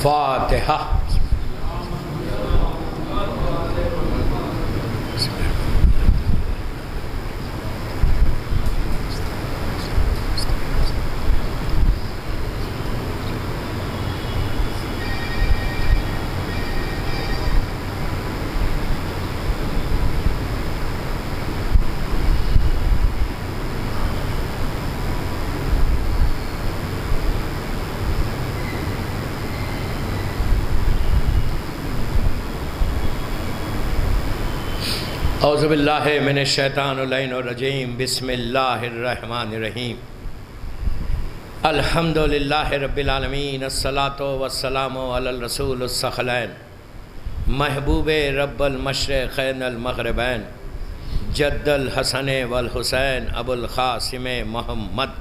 فاتحہ۔ اعوذ باللہ من الشیطان اللعین الرجیم، بسم اللہ الرحمن الرحیم۔ الحمدللہ رب العالمین، الصلاۃ والسلام علی الرسول الثقلین، محبوب رب المشرقین المغربین، جد الحسن والحسین ابو القاسم محمد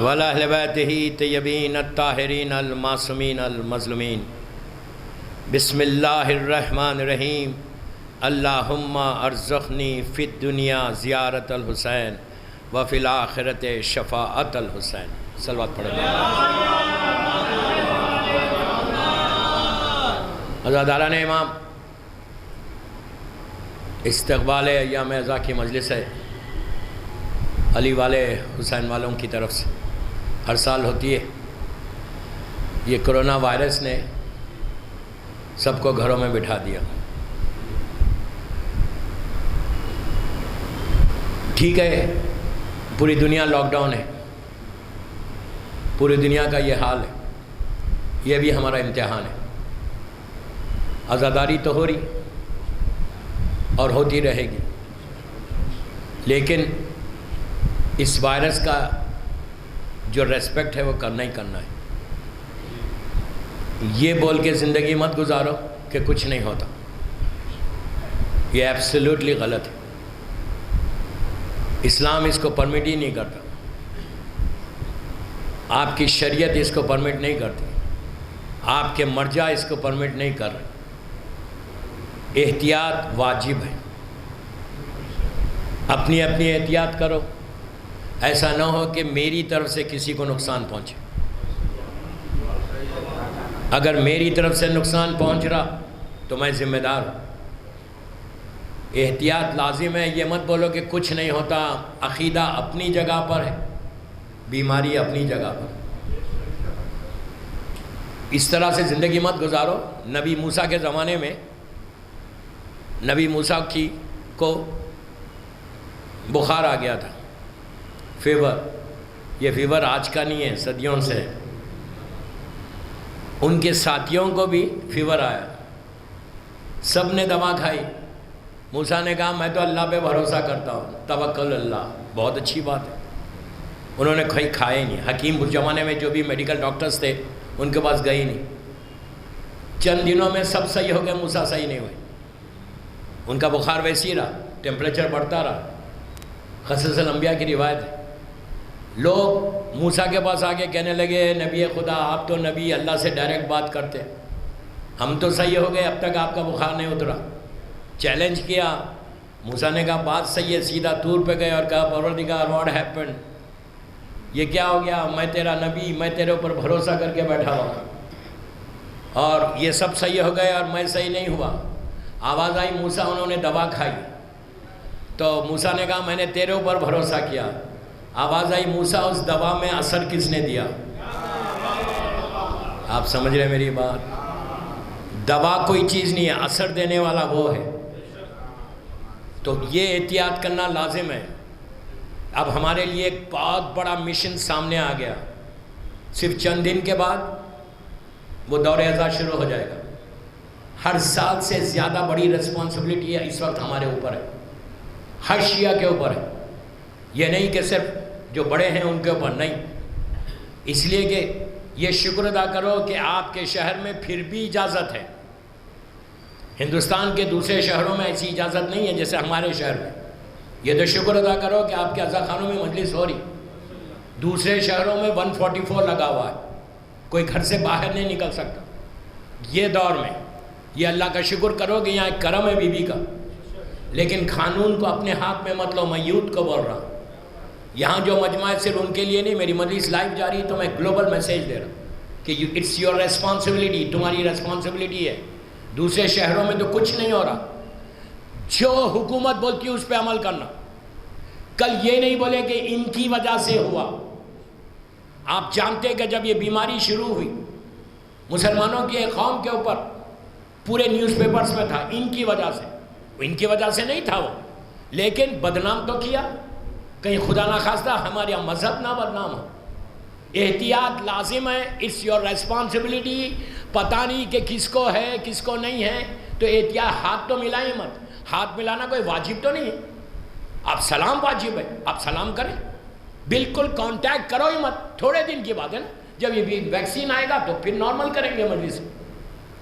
وعلی اہل بیتہ طیبین الطاہرین المعصومین المظلومین۔ بسم اللہ الرحمن الرحیم۔ اللہم ارزقنی فی الدنیا زیارت الحسین وفی الآخرت شفاعت الحسین۔ صلوات پڑھیں۔ عزاداران امام، استقبال ایام اعزا کی مجلس ہے، علی والے حسین والوں کی طرف سے ہر سال ہوتی ہے۔ یہ کرونا وائرس نے سب کو گھروں میں بٹھا دیا۔ ٹھیک ہے، پوری دنیا لاک ڈاؤن ہے، پوری دنیا کا یہ حال ہے، یہ بھی ہمارا امتحان ہے۔ عزاداری تو ہو رہی اور ہوتی رہے گی، لیکن اس وائرس کا جو ریسپیکٹ ہے وہ کرنا ہی کرنا ہے۔ یہ بول کے زندگی مت گزارو کہ کچھ نہیں ہوتا، یہ ایبسلیوٹلی غلط ہے۔ اسلام اس کو پرمٹ ہی نہیں کرتا، آپ کی شریعت اس کو پرمٹ نہیں کرتی، آپ کے مرجع اس کو پرمٹ نہیں کر رہے۔ احتیاط واجب ہے، اپنی اپنی احتیاط کرو، ایسا نہ ہو کہ میری طرف سے کسی کو نقصان پہنچے۔ اگر میری طرف سے نقصان پہنچ رہا تو میں ذمہ دار ہوں۔ احتیاط لازم ہے، یہ مت بولو کہ کچھ نہیں ہوتا۔ عقیدہ اپنی جگہ پر ہے، بیماری اپنی جگہ پر۔ اس طرح سے زندگی مت گزارو۔ نبی موسیٰ کے زمانے میں نبی موسیٰ کو بخار آ گیا تھا، فیور۔ یہ فیور آج کا نہیں ہے، صدیوں سے ہے۔ ان کے ساتھیوں کو بھی فیور آیا، سب نے دوا کھائی۔ موسیٰ نے کہا میں تو اللہ پہ بھروسہ کرتا ہوں، توکل اللہ، بہت اچھی بات ہے۔ انہوں نے کھائے ہی نہیں۔ حکیم اس زمانے میں جو بھی میڈیکل ڈاکٹرز تھے ان کے پاس گئے ہی نہیں۔ چند دنوں میں سب صحیح ہو گئے، موسیٰ صحیح نہیں ہوئے۔ ان کا بخار ویسے ہی رہا، ٹیمپریچر بڑھتا رہا۔ قصص الانبیاء کی روایت ہے، لوگ موسیٰ کے پاس آگے کہنے لگے نبی خدا آپ تو نبی، اللہ سے ڈائریکٹ بات کرتے، ہم تو صحیح ہو گئے، اب تک آپ کا بخار نہیں اترا۔ چیلنج کیا، موسیٰ نے کہا بات صحیح ہے، سیدھا طور پہ گئے اور کہا پروردگار واٹ ہیپنڈ، یہ کیا ہو گیا؟ میں تیرا نبی، میں تیرے اوپر بھروسہ کر کے بیٹھا ہوا اور یہ سب صحیح ہو گئے اور میں صحیح نہیں ہوا۔ آواز آئی موسیٰ، انہوں نے دوا کھائی تو موسیٰ نے کہا میں نے تیرے اوپر بھروسہ کیا۔ آواز آئی موسیٰ، اس دوا میں اثر کس نے دیا؟ آپ سمجھ رہے میری بات؟ دوا کوئی چیز نہیں ہے، اثر دینے والا وہ ہے۔ تو یہ احتیاط کرنا لازم ہے۔ اب ہمارے لیے ایک بہت بڑا مشن سامنے آ گیا، صرف چند دن کے بعد وہ دور ازا شروع ہو جائے گا۔ ہر سال سے زیادہ بڑی ریسپانسبلٹی ہے اس وقت ہمارے اوپر ہے، ہر شیعہ کے اوپر ہے۔ یہ نہیں کہ صرف جو بڑے ہیں ان کے اوپر، نہیں۔ اس لیے کہ یہ شکر ادا کرو کہ آپ کے شہر میں پھر بھی اجازت ہے۔ ہندوستان کے دوسرے شہروں میں ایسی اجازت نہیں ہے جیسے ہمارے شہر میں۔ یہ تو شکر ادا کرو کہ آپ کے عزا خانوں میں مجلس ہو رہی۔ دوسرے شہروں میں 144 لگا ہوا ہے، کوئی گھر سے باہر نہیں نکل سکتا۔ یہ دور میں یہ اللہ کا شکر کرو کہ یہاں ایک کرم ہے بی بی کا، لیکن قانون کو اپنے ہاتھ میں مت لو۔ میں یوتھ کو بول رہا ہوں، یہاں جو مجمع ہے صرف ان کے لیے نہیں، میری مجلس لائیو جاری ہے تو میں گلوبل میسیج دے رہا ہوں کہ اٹس یور ریسپانسبلٹی، تمہاری ریسپانسبلٹی ہے. دوسرے شہروں میں تو کچھ نہیں ہو رہا، جو حکومت بولتی ہے اس پہ عمل کرنا. کل یہ نہیں بولے کہ ان کی وجہ سے ہوا. آپ جانتے ہیں کہ جب یہ بیماری شروع ہوئی مسلمانوں کی ایک قوم کے اوپر پورے نیوز پیپرز میں تھا ان کی وجہ سے. ان کی وجہ سے نہیں تھا وہ، لیکن بدنام تو کیا. کہیں خدا نخواستہ ہمارے یہاں مذہب نہ بدنام ہو. احتیاط لازم ہے، اٹس یور ریسپانسبلٹی. پتہ نہیں کہ کس کو ہے کس کو نہیں ہے، تو احتیاط. ہاتھ تو ملائیں مت. ہاتھ ملانا کوئی واجب تو نہیں ہے. آپ سلام واجب ہے، آپ سلام کریں. بالکل کانٹیکٹ کرو ہی مت. تھوڑے دن کی بات ہے نا، جب یہ ویکسین آئے گا تو پھر نارمل کریں گے مجلس.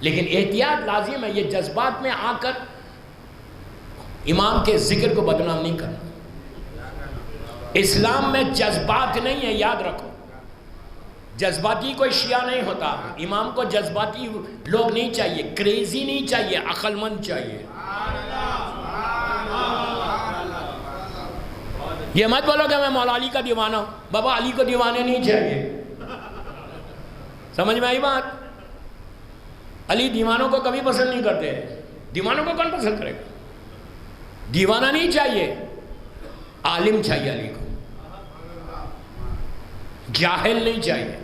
لیکن احتیاط لازم ہے. یہ جذبات میں آ کر امام کے ذکر کو بدنام نہیں کرنا. اسلام میں جذبات نہیں ہے، یاد رکھو. جذباتی کوئی شیعہ نہیں ہوتا. امام کو جذباتی لوگ نہیں چاہیے، کریزی نہیں چاہیے، عقل مند چاہیے. یہ مت بولو کہ میں مولا علی کا دیوانہ ہوں. بابا علی کو دیوانے نہیں چاہیے. سمجھ میں آئی بات؟ علی دیوانوں کو کبھی پسند نہیں کرتے. دیوانوں کو کون پسند کرے گا؟ دیوانہ نہیں چاہیے، عالم چاہیے. علی کو جاہل نہیں چاہیے.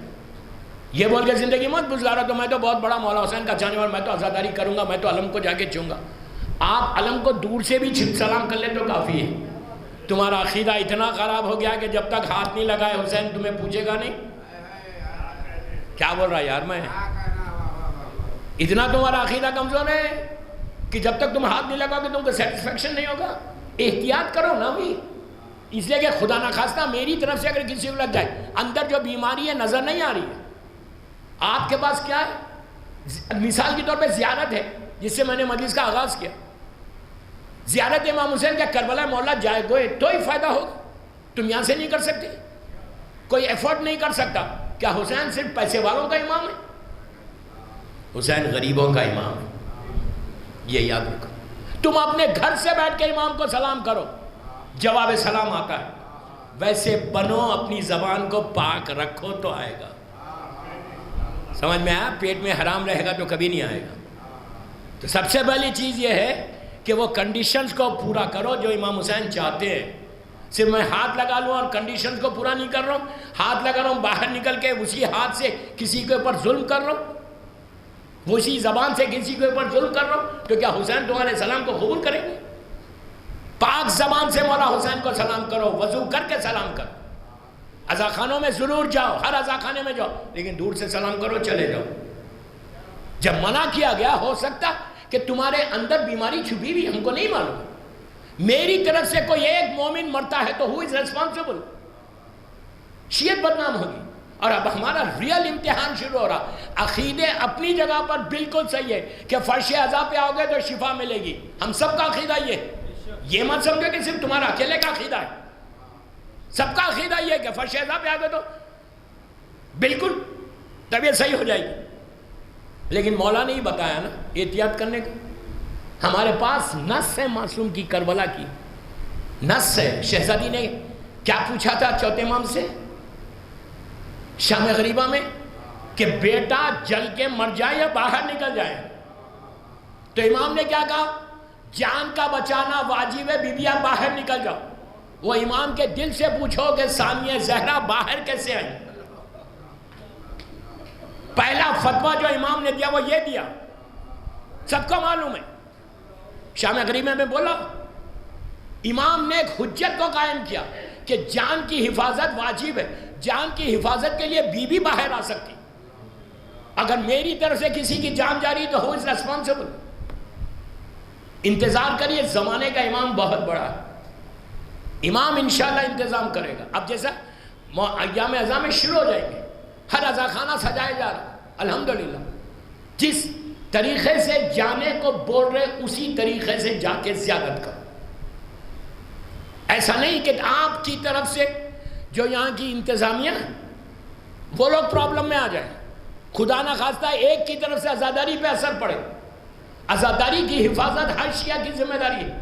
یہ بول کے زندگی مت گزارا تو میں تو بہت بڑا مولا حسین کا چاہنے والا، میں تو عزاداری کروں گا، میں تو علم کو جا کے چوں گا. آپ علم کو دور سے بھی سلام کر لیں تو کافی ہے. تمہارا عقیدہ اتنا خراب ہو گیا کہ جب تک ہاتھ نہیں لگائے حسین تمہیں پوچھے گا نہیں. کیا بول رہا یار میں؟ اتنا تمہارا عقیدہ کمزور ہے کہ جب تک تم ہاتھ نہیں لگاؤ گے تم کو سیٹسفیکشن نہیں ہوگا. احتیاط کرو نا بھی. اس لیے کہ خدا نخواستہ میری طرف سے اگر کسی کو لگ جائے، اندر جو بیماری ہے نظر نہیں آ رہی ہے. آپ کے پاس کیا ہے؟ مثال کے طور پہ زیارت ہے، جس سے میں نے مجلس کا آغاز کیا. زیارت امام حسین کا کربلا مولا جائے گوئے تو ہی فائدہ ہوگا. تم یہاں سے نہیں کر سکتے، کوئی ایفرٹ نہیں کر سکتا. کیا حسین صرف پیسے والوں کا امام ہے؟ حسین غریبوں کا امام ہے. یہ یاد رکھو. تم اپنے گھر سے بیٹھ کے امام کو سلام کرو، جواب سلام آتا ہے. ویسے بنو، اپنی زبان کو پاک رکھو تو آئے گا. سمجھ میں آیا؟ پیٹ میں حرام رہے گا تو کبھی نہیں آئے گا. تو سب سے پہلی چیز یہ ہے کہ وہ کنڈیشنز کو پورا کرو جو امام حسین چاہتے ہیں. صرف میں ہاتھ لگا لوں اور کنڈیشنز کو پورا نہیں کر رہا ہوں، ہاتھ لگا رہا ہوں باہر نکل کے اسی ہاتھ سے کسی کے اوپر ظلم کر رہا ہوں، اسی زبان سے کسی کے اوپر ظلم کر رہا ہوں، تو کیا حسین تمہارے سلام کو قبول کریں گے؟ پاک زبان سے مولا حسین کو سلام کرو، وضو کر کے سلام کرو. عزا خانوں میں ضرور جاؤ، ہر عزا خانے میں جاؤ، لیکن دور سے سلام کرو، چلے جاؤ. جب منع کیا گیا، ہو سکتا کہ تمہارے اندر بیماری چھپی ہوئی، ہم کو نہیں معلوم. میری طرف سے کوئی ایک مومن مرتا ہے تو who is responsible؟ شیعت بدنام ہوگی. اور اب ہمارا ریئل امتحان شروع ہو رہا. عقیدے اپنی جگہ پر بالکل صحیح ہے کہ فرش عزا پہ آؤ گے تو شفا ملے گی. ہم سب کا عقیدہ یہ مت سمجھو کہ صرف تمہارا اکیلے کا عقیدہ ہے. سب کا عقیدہ یہ ہے کہ فرش عزا پہ آ گئے تو بالکل طبیعت صحیح ہو جائے گی. لیکن مولا نے ہی بتایا نا احتیاط کرنے کو. ہمارے پاس نص ہے معصوم کی، کربلا کی نص ہے. شہزادی نے کیا پوچھا تھا چوتھے امام سے شام غریبہ میں کہ بیٹا جل کے مر جائے یا باہر نکل جائے؟ تو امام نے کیا کہا؟ جان کا بچانا واجب ہے، بیویاں باہر نکل جاؤ. وہ امام کے دل سے پوچھو کہ ثانیہ زہرا باہر کیسے آئی؟ پہلا فتویٰ جو امام نے دیا وہ یہ دیا، سب کو معلوم ہے. شام غریبہ میں بولا امام نے ایک حجت کو قائم کیا کہ جان کی حفاظت واجب ہے. جان کی حفاظت کے لیے بیوی باہر آ سکتی. اگر میری طرف سے کسی کی جان جا رہی تو who is responsible؟ انتظار کریے، زمانے کا امام بہت بڑا ہے. امام انشاءاللہ انتظام کرے گا. اب جیسا ایام عزا میں شروع ہو جائیں گے، ہر عزا خانہ سجائے جا رہا. الحمدللہ جس طریقے سے جانے کو بول رہے اسی طریقے سے جا کے زیادت کرو. ایسا نہیں کہ آپ کی طرف سے جو یہاں کی انتظامیہ وہ لوگ پرابلم میں آ جائیں. خدا نہ خواستہ ایک کی طرف سے عزاداری پہ اثر پڑے. عزاداری کی حفاظت ہر شیعہ کی ذمہ داری ہے.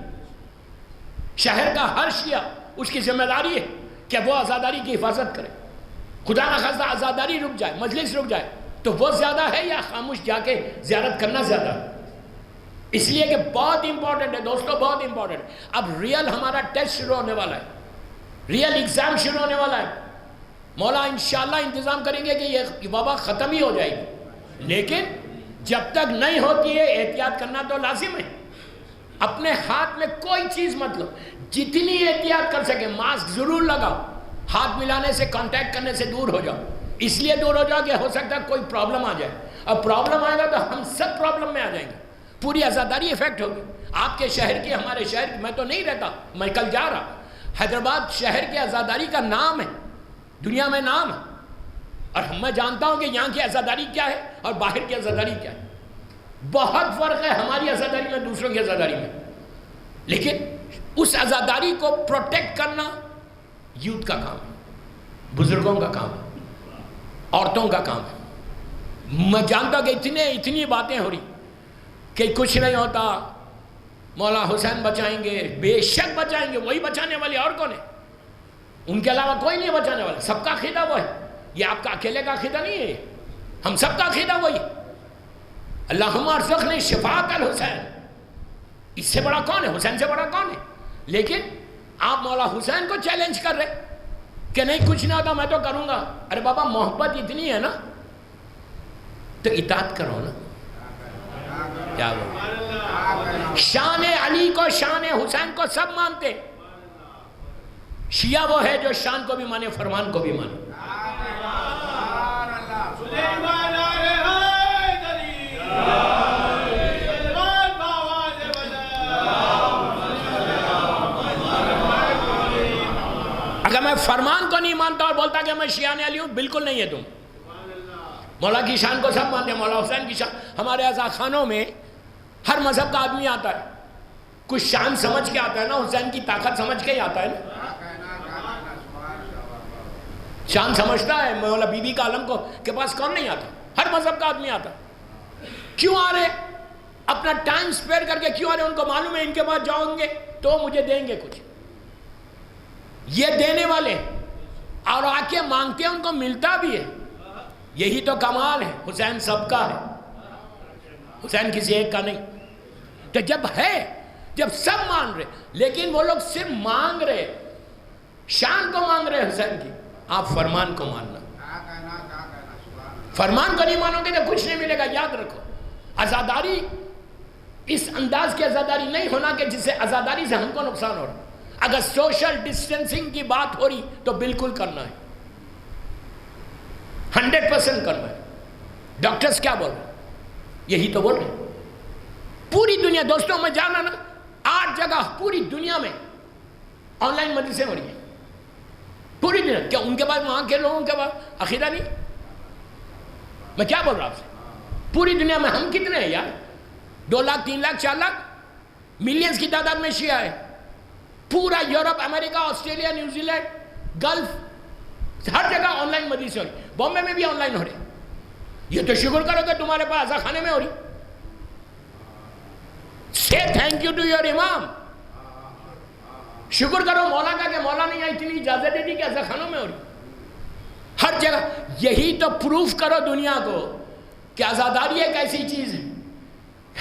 شہر کا ہر شیعہ اس کی ذمہ داری ہے کہ وہ عزاداری کی حفاظت کرے. خدا نہ خواستہ عزاداری رک جائے, مجلس رک جائے تو وہ زیادہ ہے یا خاموش جا کے زیارت کرنا زیادہ ہے؟ اس لیے کہ بہت امپورٹنٹ ہے دوستو, بہت امپورٹنٹ. اب ریئل ہمارا ٹیسٹ شروع ہونے والا ہے, ریئل ایگزام شروع ہونے والا ہے. مولا انشاءاللہ انتظام کریں گے کہ یہ وبا ختم ہی ہو جائے گی, لیکن جب تک نہیں ہوتی ہے احتیاط کرنا تو لازم ہے. اپنے ہاتھ میں کوئی چیز مت لو, جتنی احتیاط کر سکے. ماسک ضرور لگاؤ, ہاتھ ملانے سے, کانٹیکٹ کرنے سے دور ہو جاؤ. اس لیے دور ہو جاؤ کہ ہو سکتا ہے کوئی پرابلم آ جائے, اور پرابلم آئے گا تو ہم سب پرابلم میں آ جائیں گے. پوری عزاداری افیکٹ ہوگی. آپ کے شہر کی, ہمارے شہر کی, میں تو نہیں رہتا, میں کل جا رہا. حیدرآباد شہر کی عزاداری کا نام ہے, دنیا میں نام ہے, اور میں جانتا ہوں کہ یہاں کی عزاداری کیا ہے اور باہر کی عزاداری کیا ہے. بہت فرق ہے ہماری عزاداری میں دوسروں کی عزاداری میں. لیکن اس عزاداری کو پروٹیکٹ کرنا یوتھ کا کام ہے, بزرگوں کا کام ہے, عورتوں کا کام ہے. میں جانتا ہوں کہ اتنی باتیں ہو رہی کہ کچھ نہیں ہوتا, مولا حسین بچائیں گے. بے شک بچائیں گے, وہی بچانے والے, اور کون ہے؟ ان کے علاوہ کوئی نہیں بچانے والا. سب کا عقیدہ وہ ہے, یہ آپ کا اکیلے کا عقیدہ نہیں ہے, ہم سب کا عقیدہ وہی. اللہم ارزقنی شفاعت الحسین, اس سے بڑا کون ہے؟ حسین سے بڑا کون ہے؟ لیکن آپ مولا حسین کو چیلنج کر رہے کہ نہیں کچھ نہیں ہوتا, میں تو کروں گا. ارے بابا محبت اتنی ہے نا تو اطاعت کرو نا. کیا بولو, شان علی کو, شان حسین کو سب مانتے. شیعہ وہ ہے جو شان کو بھی مانے, فرمان کو بھی مانے. اگر میں فرمان کو نہیں مانتا اور بولتا کہ میں شیعہ علی ہوں, بالکل نہیں ہے تم. مولا کی شان کو سب مانتے ہیں, مولا حسین کی شان. ہمارے عزا خانوں میں ہر مذہب کا آدمی آتا ہے, کچھ شان سمجھ کے آتا ہے نا, حسین کی طاقت سمجھ کے ہی آتا ہے نا. شان سمجھتا ہے. مولا بی بی کا عالم کو کے پاس کون نہیں آتا؟ ہر مذہب کا آدمی آتا. کیوں آ رہے؟ اپنا ٹائم سپیئر کر کے کیوں آ رہے؟ ان کو معلوم ہے ان کے پاس جاؤں گے تو مجھے دیں گے کچھ. یہ دینے والے اور آ کے مانگتے ہیں, ان کو ملتا بھی ہے. یہی تو کمال ہے. حسین سب کا ہے, حسین کسی ایک کا نہیں. تو جب ہے, جب سب مان رہے, لیکن وہ لوگ صرف مانگ رہے, شان کو مانگ رہے حسین کی. آپ فرمان کو ماننا. فرمان کو نہیں مانو گے تو کچھ نہیں ملے گا. یاد رکھو, عزاداری اس انداز کی عزاداری نہیں ہونا کہ جس سے عزاداری سے ہم کو نقصان ہو رہا. اگر سوشل ڈسٹینسنگ کی بات ہو رہی تو بالکل کرنا ہے, 100% کرنا ہے. ڈاکٹرز کیا بول رہے ہیں؟ یہی تو بول رہے ہیں. پوری دنیا, دوستوں میں جانا نا, 8 جگہ پوری دنیا میں آن لائن مجلسیں ہو رہی ہیں. پوری دنیا. کیا ان کے بعد وہاں کے لوگوں کے بعد عقیدہ نہیں؟ میں کیا بول رہا ہوں آپ سے؟ پوری دنیا میں ہم کتنے ہیں یار؟ 2 لاکھ 3 لاکھ 4 لاکھ ملینز کی تعداد میں شیعہ ہے. پورا یورپ, امریکہ, آسٹریلیا, نیوزی لینڈ, گلف, ہر جگہ آن لائن مجلسیں ہو رہی. بامبے میں بھی آن لائن ہو رہی. یہ تو شکر کرو کہ تمہارے پاس عزا خانے میں ہو رہی. say thank you to your امام. شکر کرو مولا کا کہ مولا نے یہاں اتنی اجازت دے دی کہ عزا خانوں میں ہو رہی ہر جگہ. یہی تو پروف کرو دنیا کو کہ عزاداری ایک ایسی چیز ہے.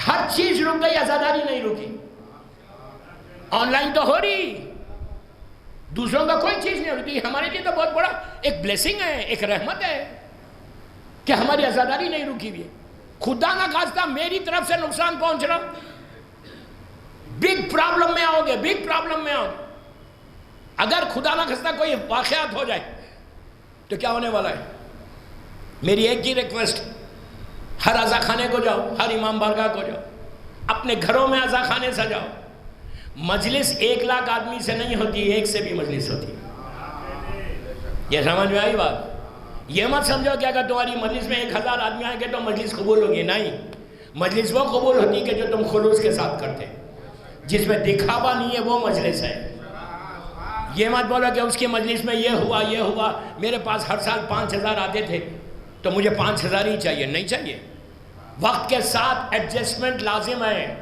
ہر چیز رک گئی, عزاداری نہیں رکی. آن لائن تو ہو رہی, دوسروں کا کوئی چیز نہیں ہوتی. ہمارے لیے تو بہت بڑا ایک بلیسنگ ہے, ایک رحمت ہے کہ ہماری عزاداری نہیں رکی ہوئی ہے. خدا نہ خواستہ میری طرف سے نقصان پہنچ رہا, بگ پرابلم میں آؤ گے, بگ پرابلم میں آؤ. اگر خدا نہ خواستہ کوئی واقعات ہو جائے تو کیا ہونے والا ہے؟ میری ایک ہی ریکویسٹ, ہر عزا خانے کو جاؤ, ہر امام بارگاہ کو جاؤ, اپنے گھروں میں عزا خانے سجاؤ. مجلس 1 لاکھ آدمی سے نہیں ہوتی, ایک سے بھی مجلس ہوتی. یہ سمجھ میں آئی بات؟ یہ مت سمجھو کہ اگر تمہاری مجلس میں 1000 آدمی آئیں گے تو مجلس قبول ہوگی. نہیں, مجلس وہ قبول ہوتی کہ جو تم خلوص کے ساتھ کرتے, جس میں دکھاوا نہیں ہے, وہ مجلس ہے. یہ مت بولو کہ اس کی مجلس میں یہ ہوا یہ ہوا, میرے پاس ہر سال 5000 آتے تھے تو مجھے 5000 ہی چاہیے. نہیں چاہیے. وقت کے ساتھ ایڈجسٹمنٹ لازم ہے.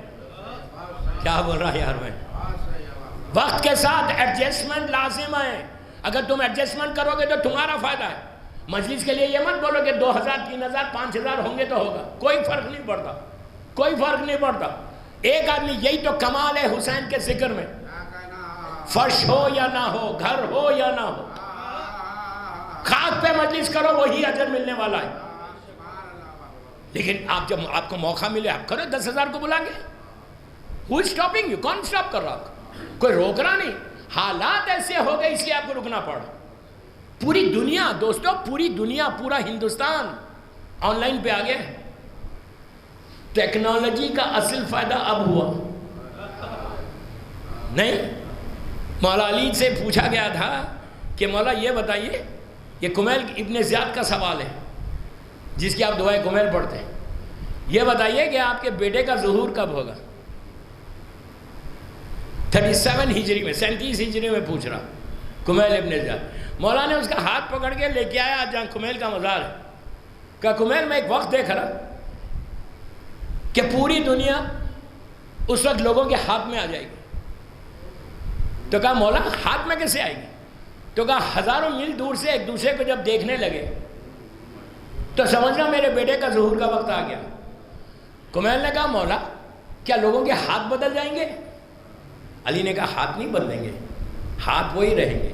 کیا بول رہا ہے یار میں؟ وقت کے ساتھ ایڈجسٹمنٹ لازم ہے. اگر تم ایڈجسٹمنٹ کرو گے تو تمہارا فائدہ ہے. مجلس کے لیے یہ مت بولو کہ 2000 3000 5000 ہوں گے تو ہوگا. کوئی فرق نہیں پڑتا, کوئی فرق نہیں پڑتا. ایک آدمی, یہی تو کمال ہے حسین کے ذکر میں, فرش ہو یا نہ ہو, گھر ہو یا نہ ہو, خاک پہ مجلس کرو وہی اجر ملنے والا ہے. لیکن آپ جب آپ کو موقع ملے آپ کرو, 10,000 کو بلا گے. Who is stopping you? کون سٹاپ کر رہا, کوئی روک رہا نہیں. حالات ایسے ہو گئے اس لیے آپ کو رکنا پڑا. پوری دنیا دوستو, پوری دنیا, پورا ہندوستان آن لائن پہ آ گیا. ٹیکنالوجی کا اصل فائدہ اب ہوا نہیں. مولا علی سے پوچھا گیا تھا کہ مولا یہ بتائیے, یہ کمیل ابن زیاد کا سوال ہے جس کی آپ دعائے کمیل پڑھتے ہیں, یہ بتائیے کہ آپ کے بیٹے کا ظہور کب ہوگا. 37 ہجری میں, 37 ہجری میں پوچھ رہا کمیل ابن زیاد. مولا نے اس کا ہاتھ پکڑ کے لے کے آیا جہاں کمیل کا مزار ہے. کہا کمیل میں ایک وقت دیکھ رہا کہ پوری دنیا اس وقت لوگوں کے ہاتھ میں آ جائے گی. تو کہا مولا ہاتھ میں کیسے آئے گی؟ تو کہا ہزاروں میل دور سے ایک دوسرے کو جب دیکھنے لگے تو سمجھنا میرے بیٹے کا ظہور کا وقت آ گیا. کمیل نے کہا مولا کیا لوگوں کے ہاتھ بدل جائیں گے؟ علی نے کہا ہاتھ نہیں بدلیں گے, ہاتھ وہی رہیں گے.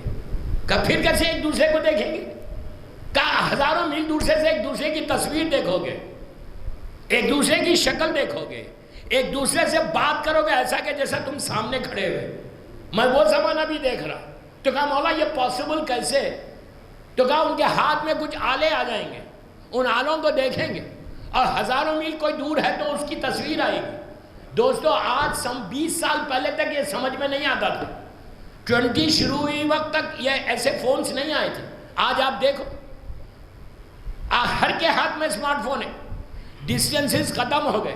کہا پھر کیسے ایک دوسرے کو دیکھیں گے؟ کہا ہزاروں میل دور سے ایک دوسرے کی تصویر دیکھو گے, ایک دوسرے کی شکل دیکھو گے, ایک دوسرے سے بات کرو گے ایسا کہ جیسا تم سامنے کھڑے ہوئے. میں وہ زمانہ بھی دیکھ رہا. تو کہا مولا یہ پاسبل کیسے؟ تو کہا ان کے ہاتھ میں کچھ آلے آ جائیں گے, ان آلوں کو دیکھیں گے اور ہزاروں میل کوئی دور ہے تو اس کی تصویر آئے گی. دوستو آج 20 سال پہلے تک یہ سمجھ میں نہیں آتا تھا. 20 شروع ہوئی وقت تک یہ ایسے فونز نہیں آئے تھے. آج آپ دیکھو ہر کے ہاتھ میں اسمارٹ فون ہے. ڈسٹینسز ختم ہو گئے.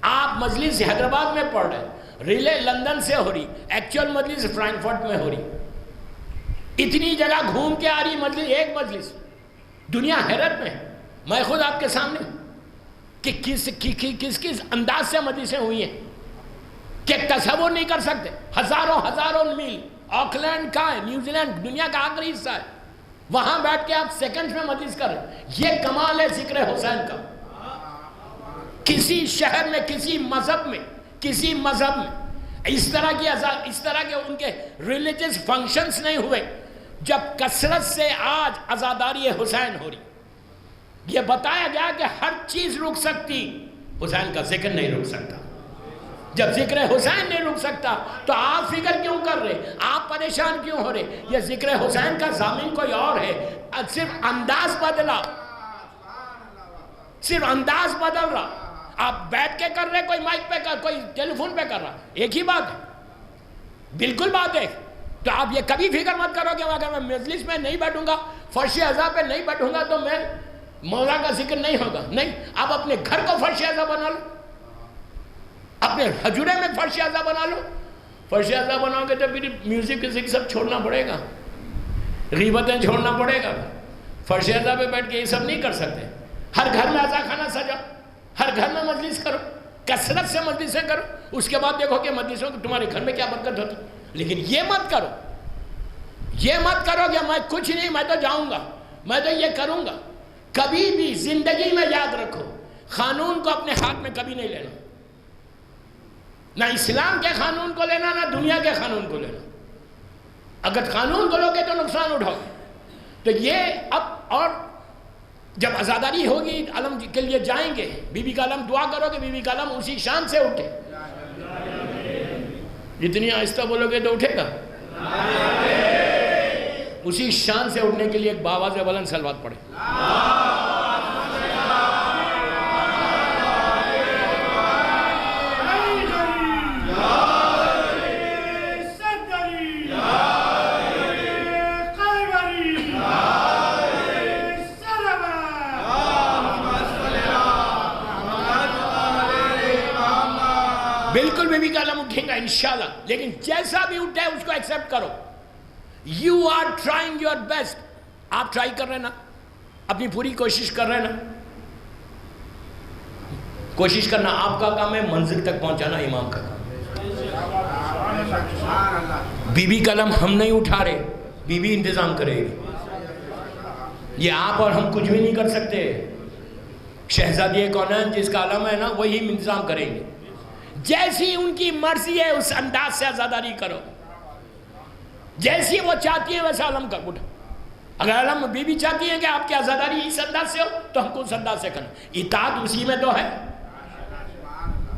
آپ مجلس حیدرآباد میں پڑھ رہے, ریلے لندن سے ہو رہی, ایکچوئل مجلس فرینکفرٹ میں ہو رہی. اتنی جگہ گھوم کے آ رہی مجلس, ایک مجلس. دنیا حیرت میں ہے. میں خود آپ کے سامنے کہ کس انداز سے مجلسیں ہوئی ہیں کہ تصور نہیں کر سکتے. ہزاروں میل. آکلینڈ کا ہے, نیوزی لینڈ دنیا کا آخری حصہ ہے, وہاں بیٹھ کے آپ سیکنڈز میں مجلس کر رہے ہیں. یہ کمال ہے ذکر حسین کا. کسی شہر میں, کسی مذہب میں اس طرح کے ان کے ریلیجس فنکشنز نہیں ہوئے جب کثرت سے آج عزاداری حسین ہو رہی. یہ بتایا گیا کہ ہر چیز رک سکتی, حسین کا ذکر نہیں رک سکتا. جب ذکر حسین نہیں رک سکتا تو آپ فکر کیوں کر رہے, آپ پریشان کیوں ہو رہے؟ یہ ذکر حسین کا ضامن کوئی اور ہے, صرف انداز بدلا, صرف انداز بدل رہا. آپ بیٹھ کے کر رہے, کوئی مائک پہ کر, کوئی ٹیلی فون پہ کر رہا, ایک ہی بات ہے, بالکل بات ہے. تو آپ یہ کبھی فکر مت کرو کہ اگر میں مجلس میں نہیں بیٹھوں گا, فرش اعضاء پہ نہیں بیٹھوں گا تو میں مولا کا ذکر نہیں ہوگا. نہیں, آپ اپنے گھر کو فرش اعضاء بنا لو, اپنے حجرے میں فرش اعضاء بنا لو. فرش اعضاء بناؤ گے تو پھر میوزک وزک سب چھوڑنا پڑے گا, غیبتیں چھوڑنا پڑے گا. فرش اعضاء پہ بیٹھ کے یہ سب نہیں کر سکتے. ہر گھر میں اعضاء خانہ سجا, ہر گھر میں مجلس کرو, کثرت سے مجلسیں کرو. اس کے بعد دیکھو کہ مجلسوں کو تمہارے گھر میں کیا برکت ہوتی. لیکن یہ مت کرو کہ میں کچھ نہیں, میں تو جاؤں گا, میں تو یہ کروں گا. کبھی بھی زندگی میں یاد رکھو, قانون کو اپنے ہاتھ میں کبھی نہیں لینا. نہ اسلام کے قانون کو لینا, نہ دنیا کے قانون کو لینا. اگر قانون کو لوگے تو نقصان اٹھاؤ. تو یہ اب, اور جب عزاداری ہوگی علم کے لیے جائیں گے, بی بی کا علم دعا کرو کہ بی بی کا علم اسی شان سے اٹھے. جتنی آہستہ بولو گے تو اٹھے گا. اسی شان سے اٹھنے کے لیے ایک باواز بلند صلوات پڑھے. بالکل بی بی کا علم اٹھے گا انشاءاللہ, لیکن جیسا بھی اٹھے اس کو ایکسپٹ کرو. You are trying your best. آپ ٹرائی کر رہے نا, اپنی پوری کوشش کر رہے نا. کوشش کرنا آپ کا کام ہے, منزل تک پہنچانا امام کا کام. بی بی کا علم ہم نہیں اٹھا رہے, بیوی انتظام کرے گی. یہ آپ اور ہم کچھ بھی نہیں کر سکتے. شہزادی کونین جس کا علم ہے نا وہی انتظام کریں گے. جیسی ان کی مرضی ہے اس انداز سے عزاداری کرو. جیسی وہ چاہتی ہے ویسا علم کر اٹھا. اگر علم بیوی چاہتی ہے کہ آپ کی عزاداری اس انداز سے ہو تو ہم کو اس انداز سے کرنا. اطاعت اسی میں تو ہے.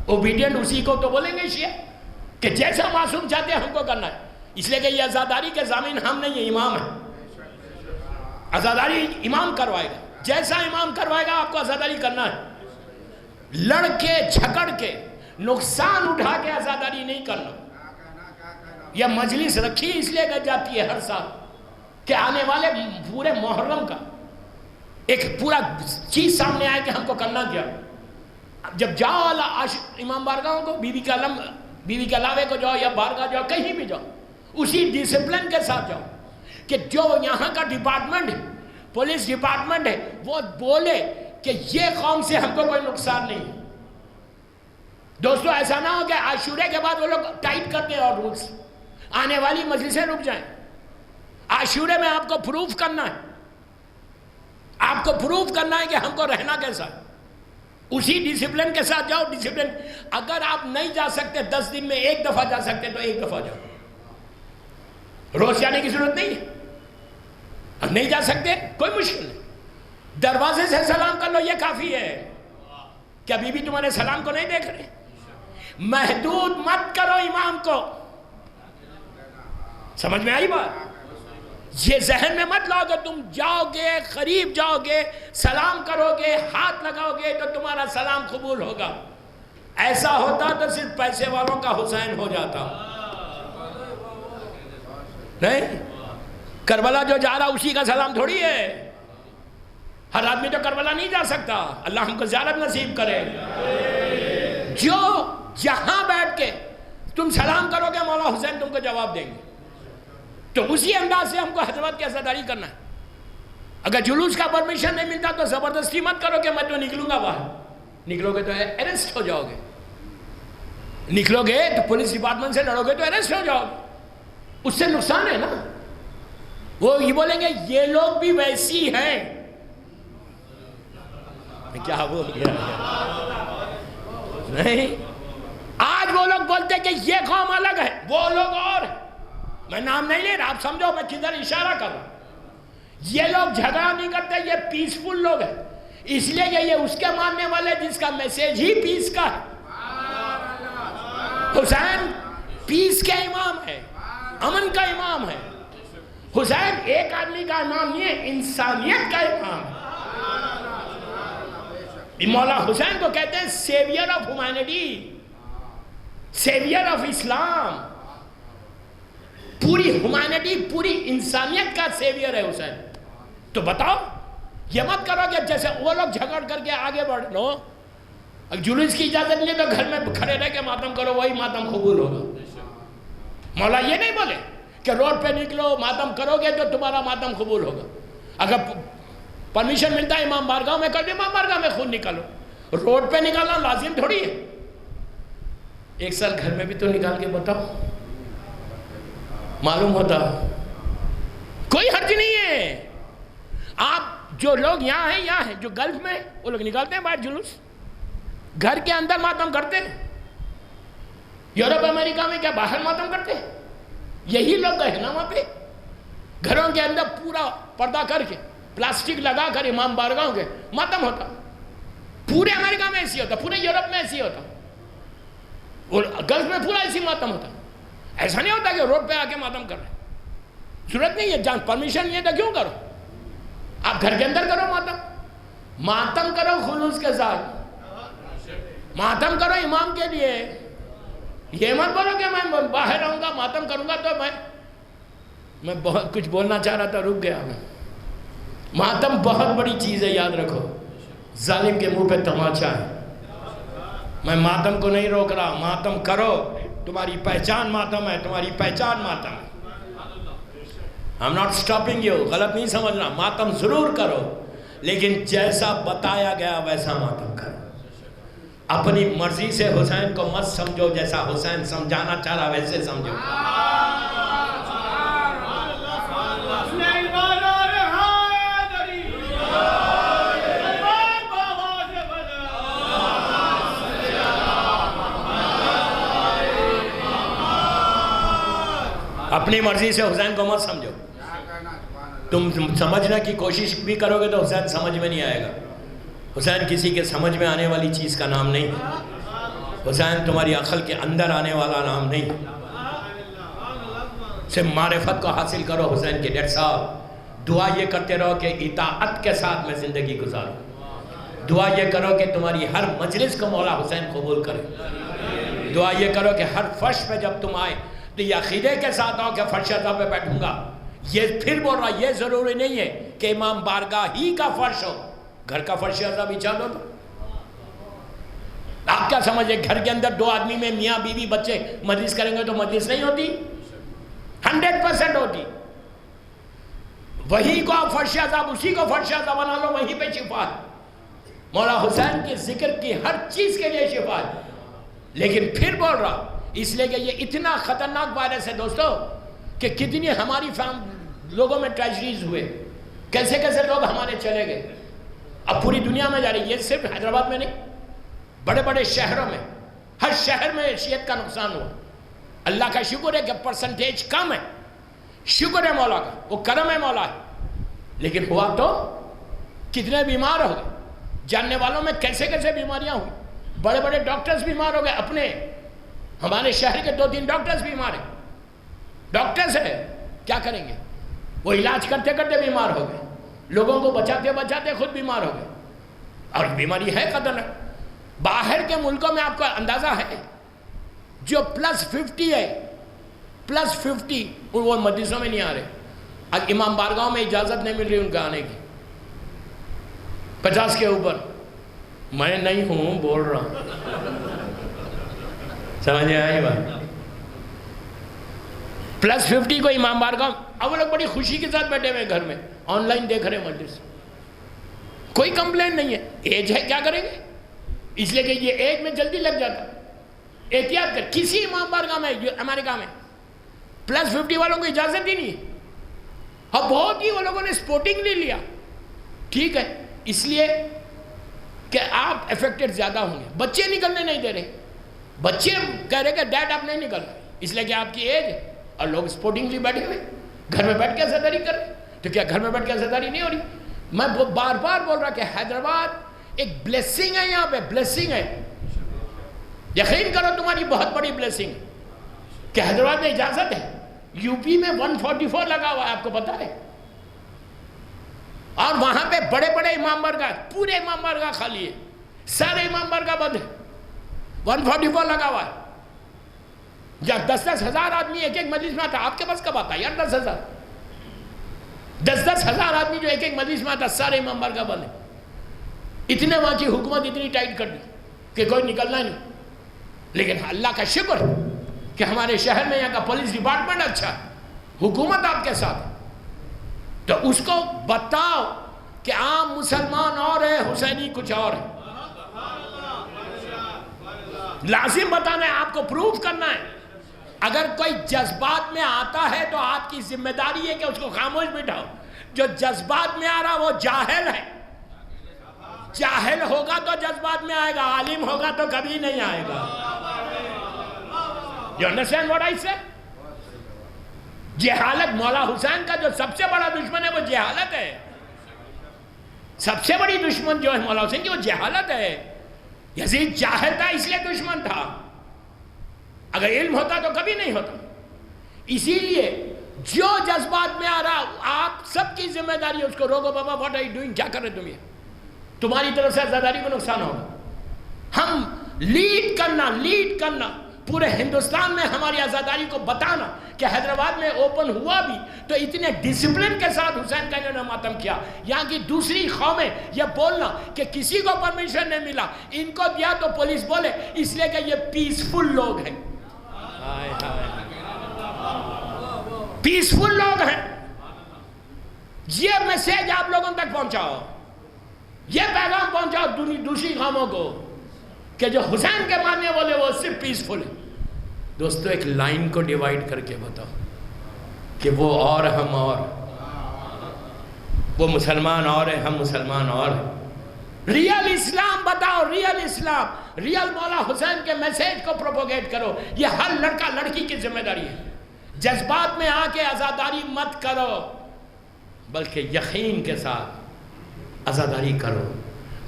اوبیڈینٹ اسی کو تو بولیں گے شیعہ کہ جیسا معصوم چاہتے ہیں ہم کو کرنا ہے. اس لیے کہ یہ عزاداری کے ضامن ہم نہیں ہیں، امام ہیں. عزاداری امام کروائے گا. جیسا امام کروائے گا آپ کو عزاداری کرنا ہے. لڑ کے جھگڑ کے نقصان اٹھا کے عزاداری نہیں کرنا. یہ مجلس رکھی اس لیے کہ جاتی ہے ہر سال کہ آنے والے پورے محرم کا ایک پورا چیز سامنے آئے کہ ہم کو کرنا کیا. جب جاؤ امام بارگاہوں کو، بیوی کے علاوے کو جاؤ یا بارگاہ جاؤ، کہیں بھی جاؤ، اسی ڈسپلن کے ساتھ جاؤ کہ جو یہاں کا ڈپارٹمنٹ ہے، پولیس ڈپارٹمنٹ ہے، وہ بولے کہ یہ قوم سے ہم کو کوئی نقصان نہیں ہے. دوستو ایسا نہ ہو کہ عاشورے کے بعد وہ لوگ ٹائٹ کرتے ہیں اور رولز آنے والی مجلسیں رک جائیں. عاشورے میں آپ کو پروف کرنا ہے، آپ کو پروف کرنا ہے کہ ہم کو رہنا کیسا ہے. اسی ڈسپلن کے ساتھ جاؤ. ڈسپلن اگر آپ نہیں جا سکتے 10 دن میں ایک دفعہ جا سکتے تو ایک دفعہ جاؤ. روز جانے کی ضرورت نہیں ہے. اب نہیں جا سکتے کوئی مشکل نہیں، دروازے سے سلام کر لو، یہ کافی ہے. کیا بیوی تمہارے سلام کو نہیں دیکھ رہے؟ محدود مت کرو امام کو. سمجھ میں آئی بات؟ یہ ذہن میں مت لاؤ کہ تم جاؤ گے، قریب جاؤ گے، سلام کرو گے، ہاتھ لگاؤ گے تو تمہارا سلام قبول ہوگا. ایسا ہوتا تو صرف پیسے والوں کا حسین ہو جاتا. نہیں، کربلا جو جا رہا اسی کا سلام تھوڑی ہے. ہر آدمی تو کربلا نہیں جا سکتا. اللہ ہم کو زیارت نصیب کرے. جو جہاں بیٹھ کے تم سلام کرو گے مولا حسین تم کو جواب دیں گے. تو اسی انداز سے ہم کو حضرت کی عزاداری کرنا ہے. اگر جلوس کا پرمیشن نہیں ملتا تو زبردستی مت کرو کہ میں تو نکلوں گا باہر. نکلو گے تو اریسٹ ہو جاؤ گے. نکلو گے تو پولیس ڈپارٹمنٹ سے لڑو گے تو اریسٹ ہو جاؤ گے. اس سے نقصان ہے نا. وہ یہ بولیں گے یہ لوگ بھی ویسی ہیں. کیا بول گیا؟ نہیں، آج وہ لوگ بولتے ہیں کہ یہ قوم الگ ہے، وہ لوگ اور ہیں. میں نام نہیں لے رہا، آپ سمجھو میں کدھر اشارہ کر رہا ہوں. یہ لوگ جھگڑا نہیں کرتے، یہ پیسفل لوگ ہیں. اس لیے یہ اس کے ماننے والے جس کا میسیج ہی پیس کا ہے. حسین پیس کے امام ہے، امن کا امام ہے. حسین ایک آدمی کا امام نہیں ہے، انسانیت کا امام ہے. مولا حسین کو کہتے ہیں saviour of humanity, saviour of Islam. پوری ہیومینٹی، پوری انسانیت کا سیویئر ہے حسین. تو بتاؤ یہ مت کرو کہ جیسے وہ لوگ جھگڑ کر کے آگے بڑھ لو. جلوس کی اجازت نہیں تو گھر میں کھڑے رہ کے ماتم کرو، وہی ماتم قبول ہوگا. مولا یہ نہیں بولے کہ روڈ پہ نکلو ماتم کرو گے تو تمہارا ماتم قبول ہوگا. اگر پرمیشن ملتا ہے امام بارگاہ میں کر دے، امام بارگاہ میں خود نکالو. روڈ پہ نکالنا لازم تھوڑی ہے. ایک سال گھر میں بھی تو نکال کے بتاؤ، معلوم ہوتا. کوئی حرج نہیں ہے. آپ جو لوگ یہاں ہیں جو گلف میں وہ لوگ نکالتے ہیں باہر جلوس، گھر کے اندر ماتم کرتے ہیں. یورپ امریکہ میں کیا باہر ماتم کرتے ہیں؟ یہی لوگ گئے نا وہاں پہ. گھروں کے اندر پورا پردہ کر کے پلاسٹک لگا کر امام بارگاہوں کے ماتم ہوتا. پورے امریکہ میں ایسی ہوتا، پورے یورپ میں ایسی ہوتا، اور گلف میں پورا ایسی ماتم ہوتا. ایسا نہیں ہوتا کہ روڈ پہ آ کے ماتم کر رہے. ضرورت نہیں ہے، جان پرمیشن یہ تو کیوں کرو؟ آپ گھر کے اندر کرو ماتم. ماتم کرو خلوص کے ساتھ، ماتم کرو امام کے لیے. یہ مت بولو کہ میں باہر رہوں گا ماتم کروں گا تو میں بہت کچھ بولنا چاہ رہا تھا رک گیا. ماتم بہت بڑی چیز ہے، یاد رکھو. ظالم کے منہ پہ تماچا ہے. میں ماتم کو نہیں روک رہا، ماتم کرو. تمہاری پہچان ماتم ہے، تمہاری پہچان ماتم ہے. I'm not stopping you. غلط نہیں سمجھنا. ماتم ضرور کرو لیکن جیسا بتایا گیا ویسا ماتم کرو. اپنی مرضی سے حسین کو مت سمجھو، جیسا حسین سمجھانا چاہ رہا ویسے سمجھو. اپنی مرضی سے حسین کو مت سمجھو. تم سمجھنے کی کوشش بھی کرو گے تو حسین سمجھ میں نہیں آئے گا. حسین کسی کے سمجھ میں آنے والی چیز کا نام نہیں. حسین تمہاری عقل کے اندر آنے والا نام نہیں. سے معرفت کو حاصل کرو حسین کے. ڈیڈ صاحب دعا یہ کرتے رہو کہ اطاعت کے ساتھ میں زندگی گزاروں. دعا یہ کرو کہ تمہاری ہر مجلس کو مولا حسین قبول کرے. دعا یہ کرو کہ ہر فرش پہ جب تم آئے تو یہ عقیدے کے ساتھ آؤ کہ فرش عطا پہ بیٹھوں گا. یہ پھر بول رہا یہ ضروری نہیں ہے کہ امام بارگاہ ہی کا فرش ہو. گھر کا فرش عطا بچھا دو تو آپ کیا سمجھے گھر کے اندر 2 آدمی میں میاں بیوی بچے مجلس کریں گے تو مجلس نہیں ہوتی؟ 100% ہوتی. وہی کو آپ فرش عذاب اسی کو فرش عذاب بنا لو, وہیں پہ شفا ہے. مولا حسین کے ذکر کی ہر چیز کے لیے شفا ہے. لیکن پھر بول رہا اس لیے کہ یہ اتنا خطرناک وائرس ہے دوستو کہ کتنی ہماری لوگوں میں ٹریجریز ہوئے, کیسے کیسے لوگ ہمارے چلے گئے. اب پوری دنیا میں جا رہی. یہ صرف حیدرآباد میں نہیں, بڑے بڑے شہروں میں, ہر شہر میں شیعت کا نقصان ہوا. اللہ کا شکر ہے کہ پرسنٹیج کم ہے, شکر ہے مولا کا, وہ کرم ہے مولا ہے. لیکن ہوا تو کتنے بیمار ہو گئے. جاننے والوں میں کیسے کیسے بیماریاں ہوئی. بڑے بڑے ڈاکٹرز بیمار ہو گئے. اپنے ہمارے شہر کے 2-3 ڈاکٹرز بیمار ہیں. ڈاکٹرز ہیں, کیا کریں گے؟ وہ علاج کرتے کرتے بیمار ہو گئے. لوگوں کو بچاتے بچاتے خود بیمار ہو گئے. اور بیماری ہے خطرناک. باہر کے ملکوں میں آپ کو اندازہ ہے جو +50 ہے, +50 وہ مجلسوں میں نہیں آ رہے. اب امام بارگاہوں میں اجازت نہیں مل رہی ان کا آنے کی. 50 کے اوپر. میں نہیں ہوں بول رہا ہوں, سمجھ آئی بات. +50 کو امام بارگاہ. اب وہ لوگ بڑی خوشی کے ساتھ بیٹھے ہوئے گھر میں آن لائن دیکھ رہے مجلس. کوئی کمپلین نہیں ہے. ایج ہے, کیا کریں گے؟ اس لیے کہ یہ ایج میں جلدی لگ جاتا. احتیاط کر. کسی امام بارگاہ میں امریکہ میں +50 والوں کو اجازت ہی نہیں ہے. اور بہت ہی وہ لوگوں نے سپورٹنگ لے لیا. ٹھیک ہے, اس لیے کہ آپ افیکٹڈ زیادہ ہوں گے. بچے نکلنے نہیں دے رہے. بچے کہہ رہے کہ ڈیڈ آپ نہیں نکل رہے, اس لیے کہ آپ کی ایج ہے. اور لوگ سپورٹنگلی بیٹھے ہوئے گھر میں بیٹھ کے عزاداری کر رہے. تو کیا گھر میں بیٹھ کے عزاداری نہیں ہو رہی؟ میں بار بار بول رہا کہ حیدرآباد ایک بلیسنگ ہے. یہاں پہ بلیسنگ ہے. یقین کرو تمہاری بہت بڑی بلیسنگ ہے کہ حیدرآباد میں اجازت ہے. یو پی میں 144 لگا ہوا ہے, آپ کو پتا ہے. اور وہاں پہ بڑے بڑے امام بارگاہ, پورے امام بارگاہ خالی ہے, سارے امام بارگاہ بند ہے. 144 لگا ہوا ہے. جب 10-10 ہزار آدمی ایک ایک مجلس میں آتا, آپ کے پاس کب آتا یار 10 ہزار؟ 10-10 ہزار آدمی جو ایک ایک مجلس میں آتا, سارے امام بارگاہ بند ہے. اتنے وہاں کی حکومت اتنی ٹائٹ کر دی کہ کوئی نکلنا نہیں. لیکن اللہ کا شکر کہ ہمارے شہر میں یہاں کا پولیس ڈپارٹمنٹ اچھا ہے, حکومت آپ کے ساتھ ہے. تو اس کو بتاؤ کہ عام مسلمان اور ہے, حسینی کچھ اور ہے. لازم بتانا ہے, آپ کو پروف کرنا ہے. اگر کوئی جذبات میں آتا ہے تو آپ کی ذمہ داری ہے کہ اس کو خاموش بٹھاؤ. جو جذبات میں آ رہا وہ جاہل ہے. جاہل ہوگا تو جذبات میں آئے گا, عالم ہوگا تو کبھی نہیں آئے گا. You understand what I said? جہالت. مولا حسین کا جو سب سے بڑا دشمن ہے وہ جہالت ہے. سب سے بڑی دشمن جو ہے مولا حسین کی وہ جہالت ہے. یزید جاہل تھا اس لیے دشمن تھا. اگر علم ہوتا تو کبھی نہیں ہوتا. اسی لیے جو جذبات میں آ رہا آپ سب کی ذمہ داری ہے اس کو روکو. بابا واٹ آر یو ڈوئنگ, کیا کر رہے تم؟ یہ تمہاری طرف سے عزاداری کو نقصان ہوگا. ہم لیڈ کرنا پورے ہندوستان میں ہماری عزاداری کو بتانا کہ حیدرآباد میں اوپن ہوا بھی تو اتنے ڈسپلن کے ساتھ حسین کا انہوں نے ماتم کیا. یہاں کی دوسری قومیں یہ بولنا کہ کسی کو پرمیشن نہیں ملا, ان کو دیا تو پولیس بولے, اس لیے کہ یہ پیسفل لوگ ہیں. پیسفل لوگ ہیں. یہ میسیج آپ لوگوں تک پہنچاؤ, یہ پیغام پہنچاؤ دوسری قوموں کو کہ جو حسین کے ماننے والے وہ صرف پیسفل ہیں. دوستو ایک لائن کو ڈیوائیڈ کر کے بتاؤ کہ وہ اور ہم اور, وہ مسلمان اور ہیں ہم مسلمان اور ہیں. ریئل اسلام بتاؤ, ریئل اسلام, ریئل مولا حسین کے میسیج کو پروپوگیٹ کرو. یہ ہر لڑکا لڑکی کی ذمہ داری ہے. جذبات میں آ کے عزاداری مت کرو، بلکہ یقین کے ساتھ عزاداری کرو،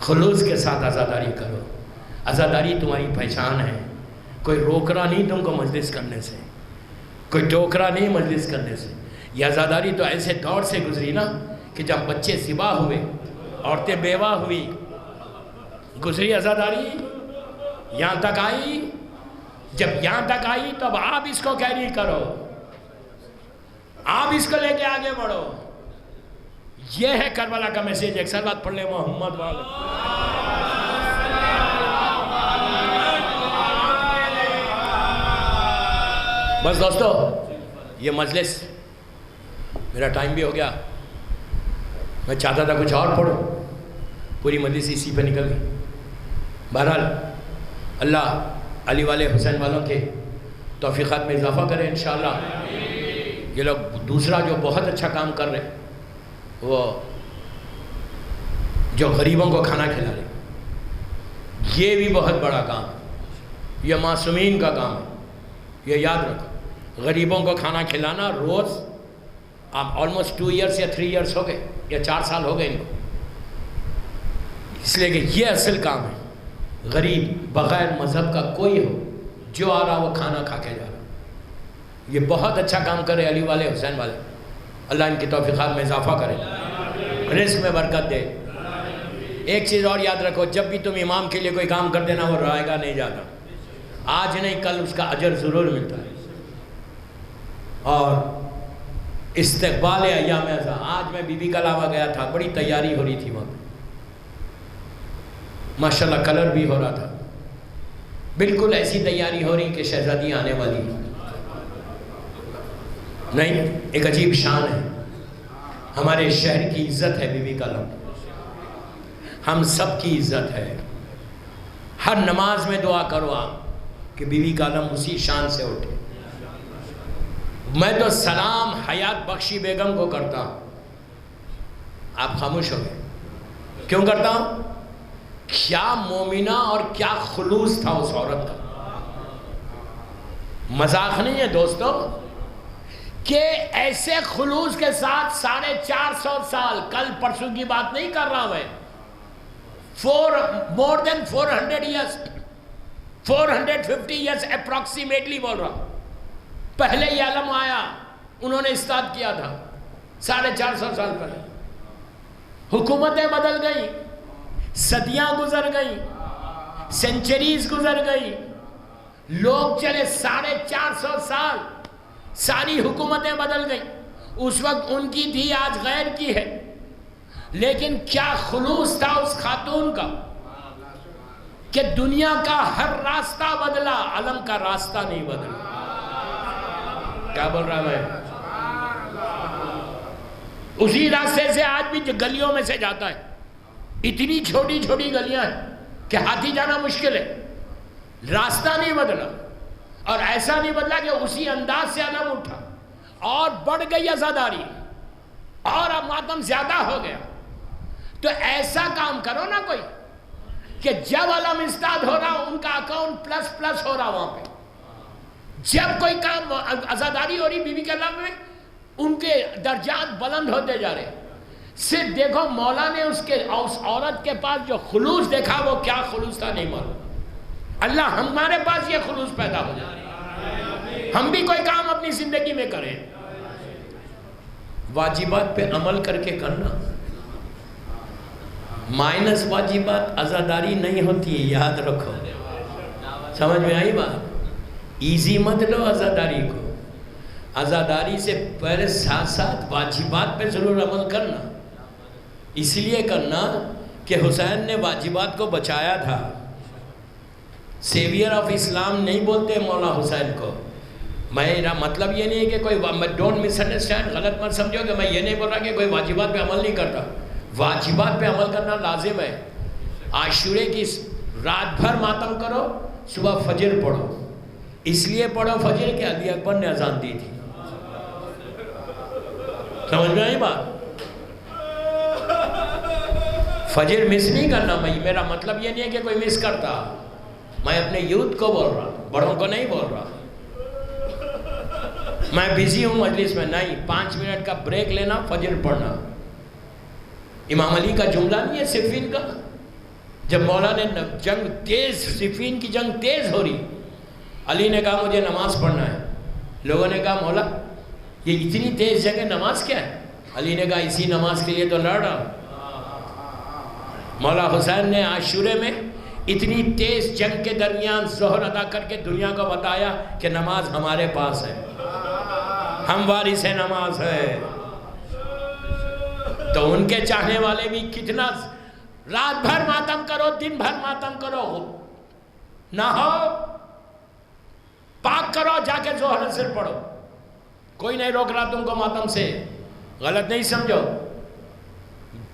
خلوص کے ساتھ عزاداری کرو۔ عزاداری تمہاری پہچان ہے، کوئی روک رہا نہیں تم کو مجلس کرنے سے، کوئی ٹوک رہا نہیں مجلس کرنے سے۔ یہ عزاداری تو ایسے دور سے گزری نا کہ جب بچے ذبح ہوئے، عورتیں بیوہ ہوئی، گزری عزاداری، یہاں تک آئی۔ جب یہاں تک آئی تو اب آپ اس کو کیری کرو، آپ اس کو لے کے آگے بڑھو۔ یہ ہے کربلا کا میسیج۔ ایک سلوات پڑھ لیں محمد والے۔ بس دوستو، یہ مجلس، میرا ٹائم بھی ہو گیا، میں چاہتا تھا کچھ اور پڑھوں، پوری مجلس اسی پہ نکل گئی۔ بہرحال اللہ علی والے حسین والوں کے توفیقات میں اضافہ کرے انشاءاللہ۔ یہ لوگ دوسرا جو بہت اچھا کام کر رہے ہیں، وہ جو غریبوں کو کھانا کھلا رہے، یہ بھی بہت بڑا کام ہے، یہ معصومین کا کام ہے۔ یہ یاد رکھو، غریبوں کو کھانا کھلانا روز، آپ آلموسٹ 2 ایئرس یا 3 ایئرس ہو گئے یا 4 سال ہو گئے ان کو، اس لیے کہ یہ اصل کام ہے۔ غریب بغیر مذہب کا کوئی ہو، جو آ رہا وہ کھانا کھا کے جا رہا، یہ بہت اچھا کام کرے علی والے حسین والے۔ اللہ ان کی توفیقات میں اضافہ کرے، رزق میں برکت دے۔ ایک چیز اور یاد رکھو، جب بھی تم امام کے لیے کوئی کام کر دینا، وہ رائے گا نہیں جاتا، آج نہیں کل اس کا اجر ضرور ملتا ہے۔ اور استقبال ایام ازا، آج میں بی بی کا علاوہ گیا تھا، بڑی تیاری ہو رہی تھی وہاں، ماشاءاللہ کلر بھی ہو رہا تھا، بالکل ایسی تیاری ہو رہی کہ شہزادی آنے والی نہیں۔ ایک عجیب شان ہے، ہمارے شہر کی عزت ہے بی بی کا عالم، ہم سب کی عزت ہے۔ ہر نماز میں دعا کرو آپ کہ بی بی کا عالم اسی شان سے اٹھے۔ میں تو سلام حیات بخشی بیگم کو کرتا ہوں، آپ خاموش ہو گئے، کیوں کرتا ہوں؟ کیا مومنہ اور کیا خلوص تھا اس عورت کا، مذاق نہیں ہے دوستو، کہ ایسے خلوص کے ساتھ 450 سال، کل پرسوں کی بات نہیں کر رہا میں، more than 400 years 450 years approximately بول رہا، پہلے یہ علم آیا، انہوں نے استاد کیا تھا 450 سال پہلے۔ حکومتیں بدل گئیں، صدیاں گزر گئیں، سینچریز گزر گئی، لوگ چلے 450 سال، ساری حکومتیں بدل گئیں، اس وقت ان کی تھی، آج غیر کی ہے، لیکن کیا خلوص تھا اس خاتون کا کہ دنیا کا ہر راستہ بدلا، علم کا راستہ نہیں بدلا۔ کیا بول رہا میں؟ اسی راستے سے آج بھی گلیوں میں سے جاتا ہے، اتنی چھوٹی چھوٹی گلیاں ہیں کہ ہاتھی جانا مشکل ہے، راستہ نہیں بدلا، اور ایسا نہیں بدلا کہ اسی انداز سے علم اٹھا اور بڑھ گئی عزاداری اور اب ماتم زیادہ ہو گیا۔ تو ایسا کام کرو نا کوئی کہ جب علم استاد ہو رہا ان کا اکاؤنٹ پلس پلس ہو رہا، وہاں پہ جب کوئی کام عزاداری ہو رہی بیوی کے علم میں، ان کے درجات بلند ہوتے جا رہے۔ صرف دیکھو مولا نے اس عورت کے پاس جو خلوص دیکھا، وہ کیا خلوص تھا نہیں معلوم۔ اللہ ہمارے پاس یہ خلوص پیدا ہو جائے، ہم بھی کوئی کام اپنی زندگی میں کریں، واجبات پہ عمل کر کے کرنا، مائنس واجبات عزاداری نہیں ہوتی ہے، یاد رکھو۔ سمجھ میں آئی بات؟ ایزی مت لو عزاداری کو، عزاداری سے پہلے ساتھ ساتھ واجبات پہ ضرور عمل کرنا، اس لیے کرنا کہ حسین نے واجبات کو بچایا تھا۔ سیویئر آف اسلام نہیں بولتے مولا حسین کو، میرا مطلب یہ نہیں ہے کہ کوئی ڈونٹ مس انڈرسٹینڈ، غلط مت سمجھو کہ میں یہ نہیں بول رہا کہ کوئی واجبات پہ عمل نہیں کرتا، واجبات پہ عمل کرنا لازم ہے۔ عاشورے کی رات بھر ماتم کرو، صبح فجر پڑھو، اس لیے پڑھو فجر کہ علی اکبر نے اذان دی تھی۔ سمجھ میں آئی بات؟ فجر مس نہیں کرنا، میرا مطلب یہ نہیں ہے کہ کوئی مس کرتا، میں اپنے یوتھ کو بول رہا، بڑوں کو نہیں بول رہا۔ میں بزی ہوں مجلس میں، نہیں، 5 منٹ کا بریک لینا، فجر پڑھنا۔ امام علی کا جملہ نہیں ہے صفین کا، جب مولا نے جنگ تیز، صفین کی جنگ تیز ہو رہی، علی نے کہا مجھے نماز پڑھنا ہے۔ لوگوں نے کہا مولا یہ اتنی تیز جنگ ہے، نماز کیا ہے؟ علی نے کہا اسی نماز کے لیے تو لڑ رہا ہوں۔ مولا حسین نے عاشورے میں اتنی تیز جنگ کے درمیان ظہر ادا کر کے دنیا کو بتایا کہ نماز ہمارے پاس ہے، ہم وارث نماز ہے۔ تو ان کے چاہنے والے بھی کتنا رات بھر ماتم کرو، دن بھر ماتم کرو، نہاؤ، پاک کرو، جا کے ظہر اثر پڑھو، کوئی نہیں روک رہا تم کو ماتم سے، غلط نہیں سمجھو،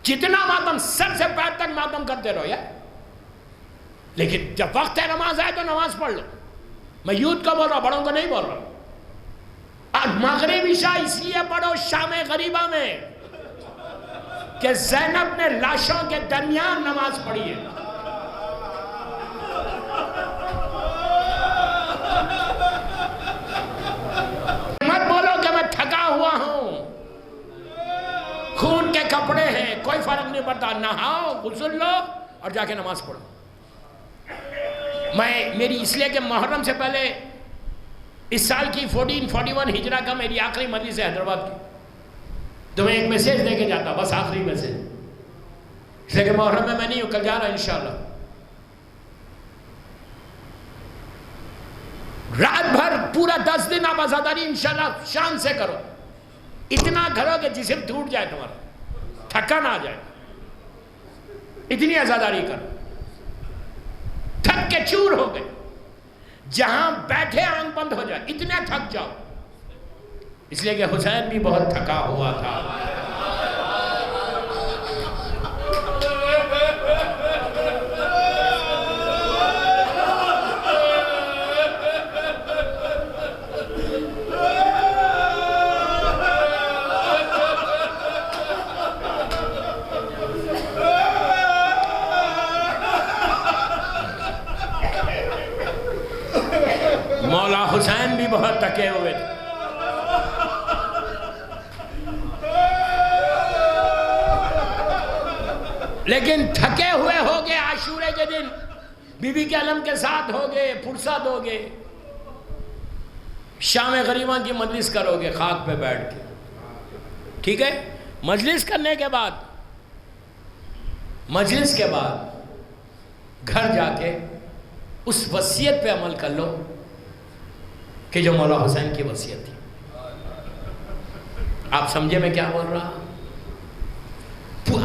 جتنا ماتم سر سے پیر تک ماتم کرتے رہو یار، لیکن جب وقت ہے نماز آئے تو نماز پڑھ لو۔ میں یوتھ کو بول رہا ہوں، بڑوں کو نہیں بول رہا ہوں۔ اور مغرب عشاء اس لیے پڑھو شام غریبہ میں کہ زینب نے لاشوں کے درمیان نماز پڑھی ہے۔ مت بولو کہ میں تھکا ہوا ہوں، خون کے کپڑے ہیں، کوئی فرق نہیں پڑتا، نہاؤ، غسل لو اور جا کے نماز پڑھو۔ میری اس لیے کہ محرم سے پہلے اس سال کی 1441 ہجرہ کا میری آخری مجلس ہے حیدرآباد کی، تو میں ایک میسیج دے کے جاتا، بس آخری میسیج، اس لیے کہ محرم میں نہیں ہوں، کل جا رہا انشاءاللہ۔ رات بھر پورا 10 دن آپ عزاداری انشاءاللہ شان سے کرو، اتنا کرو کہ جسم ٹوٹ جائے، تمہارا تھکن آ جائے، اتنی عزاداری کرو، تھک کے چور ہو گئے، جہاں بیٹھے آنکھ بند ہو جائے، اتنے تھک جاؤ، اس لیے کہ حسین بھی بہت تھکا ہوا تھا۔ مولا حسین بھی بہت تھکے ہوئے تھے۔ لیکن تھکے ہوئے ہوگے، عاشورے کے دن بی بی کے علم کے ساتھ ہوگے، فرصت ہوگے، شام غریبہ کی مجلس کرو گے خاک پہ بیٹھ کے، ٹھیک ہے؟ مجلس کرنے کے بعد، مجلس کے بعد گھر جا کے اس وصیت پہ عمل کر لو کہ جو مولا حسین کی وصیت تھی۔ آپ سمجھے میں کیا بول رہا؟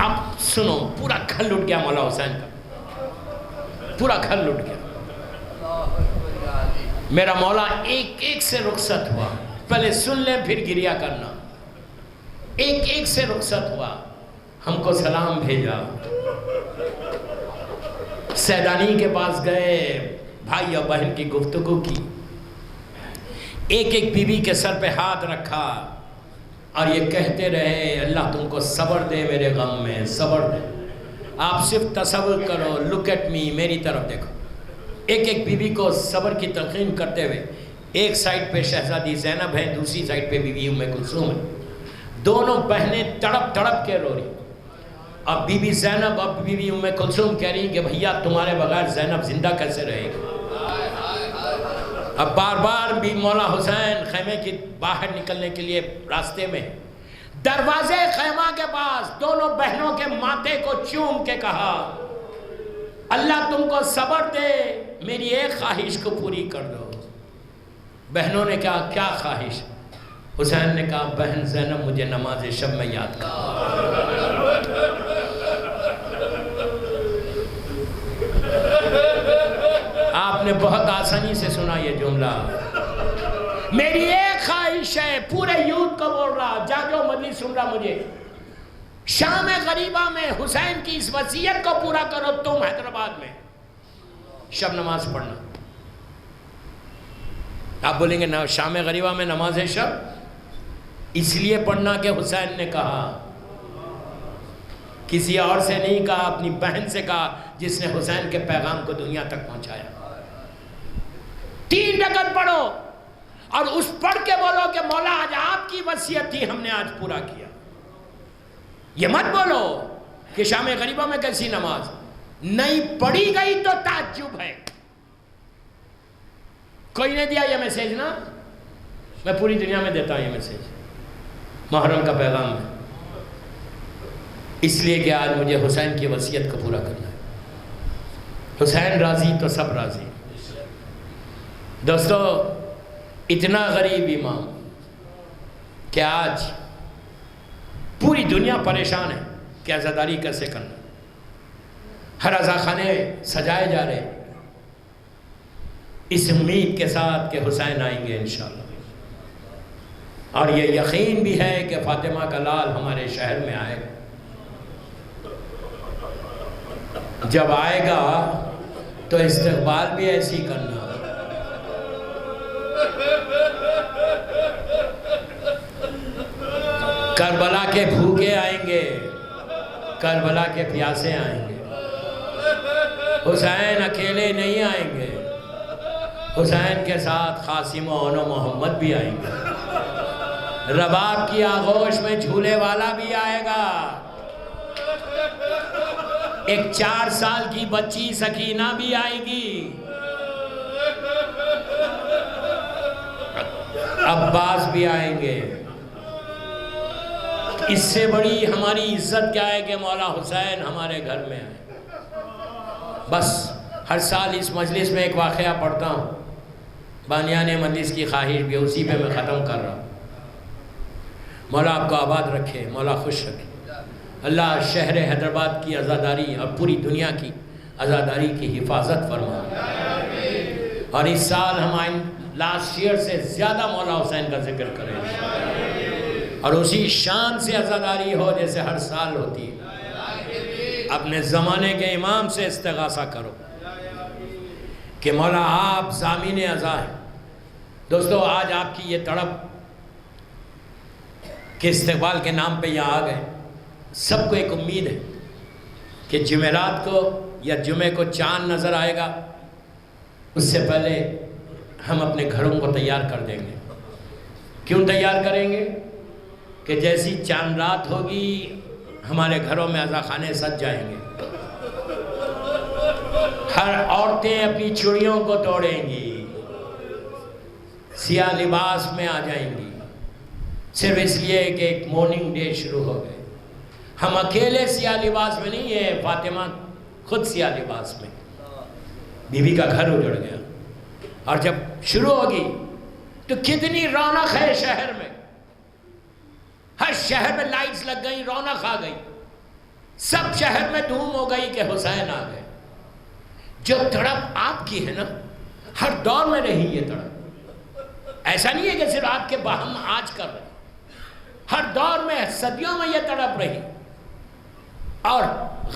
آپ سنو، پورا گھر لٹ گیا مولا حسین کا، پورا گھر لٹ گیا۔ میرا مولا ایک ایک سے رخصت ہوا، پہلے سن لیں پھر گریہ کرنا، ایک ایک سے رخصت ہوا، ہم کو سلام بھیجا، سیدانی کے پاس گئے، بھائی اور بہن کی گفتگو کی، ایک ایک بی بی کے سر پہ ہاتھ رکھا اور یہ کہتے رہے اللہ تم کو صبر دے میرے غم میں، صبر دے۔ آپ صرف تصور کرو، لک ایٹ می، میری طرف دیکھو، ایک ایک بی بی کو صبر کی تلقین کرتے ہوئے، ایک سائڈ پہ شہزادی زینب ہے، دوسری سائڈ پہ بی بی ام کلثوم ہے، دونوں بہنیں تڑپ تڑپ کے رو رہی، اب بی بی زینب اب بی بی ام کلثوم کہہ رہی کہ بھیا تمہارے بغیر زینب زندہ کیسے رہے گی؟ اب بار بار بھی مولا حسین خیمے کی باہر نکلنے کے لیے راستے میں، دروازے خیمہ کے پاس دونوں بہنوں کے ماتھے کو چوم کے کہا اللہ تم کو صبر دے، میری ایک خواہش کو پوری کر دو۔ بہنوں نے کہا کیا خواہش؟ حسین نے کہا بہن زینب مجھے نماز شب میں یاد کر۔ آپ نے بہت آسانی سے سنا یہ جملہ، میری ایک خواہش ہے، پورے یوتھ کو بول رہا، جا جو مجلس سن رہا مجھے، شام غریبہ میں حسین کی اس وصیت کو پورا کرو، تم حیدرآباد میں شب نماز پڑھنا۔ آپ بولیں گے نا شام غریبہ میں نماز شب اس لیے پڑھنا کہ حسین نے کہا، کسی اور سے نہیں کہا، اپنی بہن سے کہا جس نے حسین کے پیغام کو دنیا تک پہنچایا۔ 3 رکعت پڑھو، اور اس پڑھ کے بولو کہ مولا آج آپ کی وصیت تھی، ہم نے آج پورا کیا۔ یہ مت بولو کہ شام غریبہ میں کیسی نماز نہیں پڑھی گئی تو تعجب ہے۔ کوئی نہیں دیا یہ میسیج نا، میں پوری دنیا میں دیتا ہوں یہ میسیج، محرم کا پیغام ہے، اس لیے کہ آج مجھے حسین کی وصیت کو پورا کرنا ہے۔ حسین راضی تو سب راضی۔ دوستو اتنا غریب امام کہ آج پوری دنیا پریشان ہے کہ عزاداری کیسے کرنا، ہر عزاخانے سجائے جا رہے ہیں اس امید کے ساتھ کہ حسین آئیں گے انشاءاللہ، اور یہ یقین بھی ہے کہ فاطمہ کا لال ہمارے شہر میں آئے گا۔ جب آئے گا تو استقبال بھی ایسی کرنا، کربلا کے بھوکے آئیں گے، کربلا کے پیاسے آئیں گے، حسین اکیلے نہیں آئیں گے، حسین کے ساتھ قاسم و عون و محمد بھی آئیں گے، رباب کی آغوش میں جھولے والا بھی آئے گا، ایک 4 سال کی بچی سکینہ بھی آئے گی، عباس بھی آئیں گے۔ اس سے بڑی ہماری عزت کیا ہے کہ مولا حسین ہمارے گھر میں آئے۔ بس ہر سال اس مجلس میں ایک واقعہ پڑھتا ہوں، بانیان مجلس کی خواہش بھی اسی پہ میں ختم کر رہا ہوں۔ مولا آپ کو آباد رکھے، مولا خوش رکھے، اللہ شہر حیدرآباد کی عزاداری اور پوری دنیا کی عزاداری کی حفاظت فرمائے، اور اس سال ہم لاسٹ ایئر سے زیادہ مولا حسین کا ذکر کریں، اور اسی شان سے عزاداری ہو جیسے ہر سال ہوتی ہے۔ اپنے زمانے کے امام سے استغاثہ کرو کہ مولا آپ ضامن عزا ہیں۔ دوستو آج آپ کی یہ تڑپ کہ استقبال کے نام پہ یہاں آ گئے، سب کو ایک امید ہے کہ جمعرات کو یا جمعے کو چاند نظر آئے گا، اس سے پہلے ہم اپنے گھروں کو تیار کر دیں گے۔ کیوں تیار کریں گے؟ کہ جیسی چاند رات ہوگی ہمارے گھروں میں عزاخانے سج جائیں گے، ہر عورتیں اپنی چوڑیوں کو توڑیں گی، سیاہ لباس میں آ جائیں گی، صرف اس لیے کہ ایک مارننگ ڈے شروع ہو گئے۔ ہم اکیلے سیاہ لباس میں نہیں، ہے فاطمہ خود سیاہ لباس میں، بیوی کا گھر اجڑ گیا، اور جب شروع ہوگی تو کتنی رونق ہے شہر میں، ہر شہر میں لائٹس لگ گئی، رونق آ گئی، سب شہر میں دھوم ہو گئی کہ حسین آ گئے۔ جو تڑپ آپ کی ہے نا، ہر دور میں رہی یہ تڑپ، ایسا نہیں ہے کہ صرف آپ کے باہم آج کر رہے، ہر دور میں صدیوں میں یہ تڑپ رہی، اور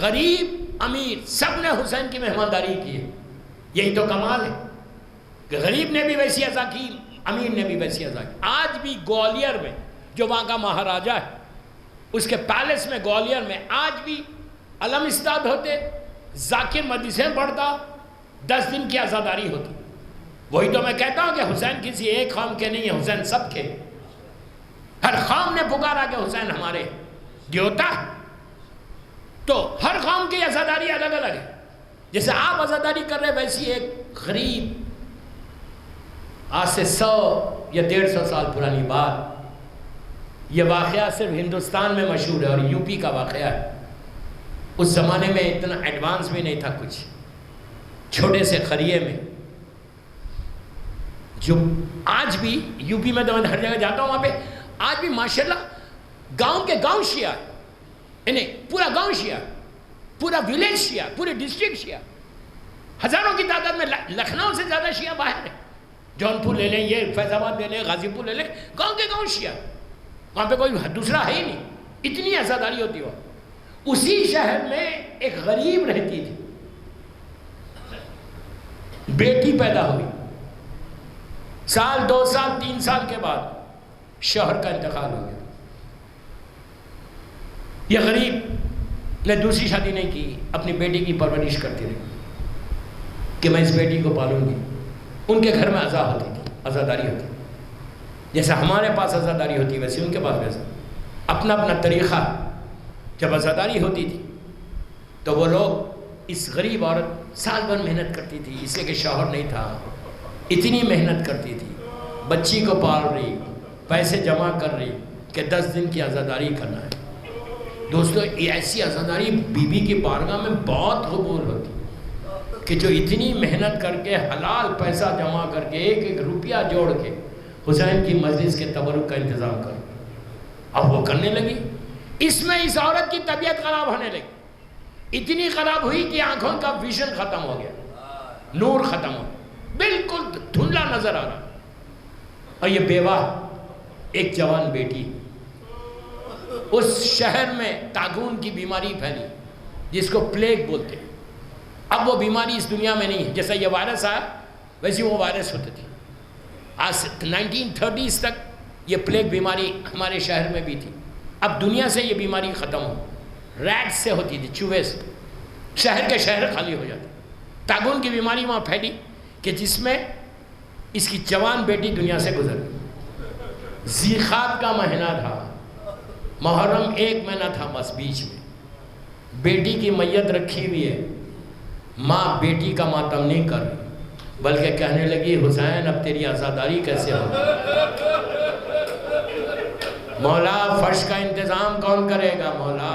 غریب امیر سب نے حسین کی مہمانداری کی ہے۔ یہی تو کمال ہے کہ غریب نے بھی ویسی عزا کی، امیر نے بھی ویسی عزا کی۔ آج بھی گوالیر میں جو وہاں کا مہاراجہ ہے، اس کے پیلس میں گوالیر میں آج بھی علم استاد ہوتے، ذاکر مجلسیں پڑھتا، 10 دن کی عزاداری ہوتی۔ وہی تو میں کہتا ہوں کہ حسین کسی ایک قوم کے نہیں ہے، حسین سب کے، ہر قوم نے پکارا کہ حسین ہمارے دیوتا، تو ہر قوم کی عزاداری الگ الگ ہے۔ جیسے آپ عزاداری کر رہے ویسی ایک غریب، آج سے 100 یا 150 سال پرانی بات، یہ واقعہ صرف ہندوستان میں مشہور ہے اور یو پی کا واقعہ ہے۔ اس زمانے میں اتنا ایڈوانس بھی نہیں تھا، کچھ چھوٹے سے قریے میں، جو آج بھی یو پی میں تو میں ہر جگہ جاتا ہوں، وہاں پہ آج بھی ماشاءاللہ گاؤں کے گاؤں شیعہ ہے، نہیں پورا گاؤں شیعہ، پورا ولیج شیعہ، پورے ڈسٹرکٹ شیعہ، ہزاروں کی تعداد میں، لکھنؤ سے زیادہ شیعہ باہر ہے، جونپور لے لیں، یہ فیض آباد لے لیں، غازی پور لے لیں، گاؤں کے گاؤں شیعہ، وہاں پہ کوئی دوسرا ہے ہی نہیں، اتنی عزاداری ہوتی ہو۔ اسی شہر میں ایک غریب رہتی تھی، بیٹی پیدا ہوئی، سال 2 سال 3 سال کے بعد شوہر کا انتقال ہو گیا۔ یہ غریب نے دوسری شادی نہیں کی، اپنی بیٹی کی پرورش کرتی رہی کہ میں اس بیٹی کو پالوں گی۔ ان کے گھر میں عزا ہوتی تھی، عزاداری ہوتی تھی۔ جیسا ہمارے پاس عزاداری ہوتی ویسے ان کے پاس ویسا، اپنا اپنا طریقہ۔ جب عزاداری ہوتی تھی تو وہ لوگ، اس غریب عورت سال بھر محنت کرتی تھی، اس لیے کہ شوہر نہیں تھا، اتنی محنت کرتی تھی، بچی کو پال رہی، پیسے جمع کر رہی کہ 10 دن کی عزاداری کرنا ہے۔ دوستو ایسی عزاداری بی بی کی بارگاہ میں بہت قبول ہوتی کہ جو اتنی محنت کر کے حلال پیسہ جمع کر کے 1 روپیہ جوڑ کے حسین کی مجلس کے تبرک کا انتظام کر، اب وہ کرنے لگی۔ اس میں اس عورت کی طبیعت خراب ہونے لگی، اتنی خراب ہوئی کہ آنکھوں کا ویژن ختم ہو گیا، نور ختم ہو گیا، بالکل دھندلا نظر آ رہا۔ اور یہ بیوہ ایک جوان بیٹی، اس شہر میں طاعون کی بیماری پھیلی جس کو پلیگ بولتے ہیں۔ اب وہ بیماری اس دنیا میں نہیں ہے، جیسا یہ وائرس آیا ویسے وہ وائرس ہوتے تھے۔ آج 1930s تک یہ پلیگ بیماری ہمارے شہر میں بھی تھی، اب دنیا سے یہ بیماری ختم ہو، ریٹ سے ہوتی تھی، چوہے سے، شہر کے شہر خالی ہو جاتے۔ طاعون کی بیماری وہاں پھیلی کہ جس میں اس کی جوان بیٹی دنیا سے گزر گئی۔ ذیقعد کا مہینہ تھا، محرم 1 مہینہ تھا بس بیچ میں، بیٹی کی میت رکھی ہوئی ہے، ماں بیٹی کا ماتم نہیں کر رہی بلکہ کہنے لگی حسین اب تیری عزاداری کیسے ہوگی؟ مولا فرش کا انتظام کون کرے گا؟ مولا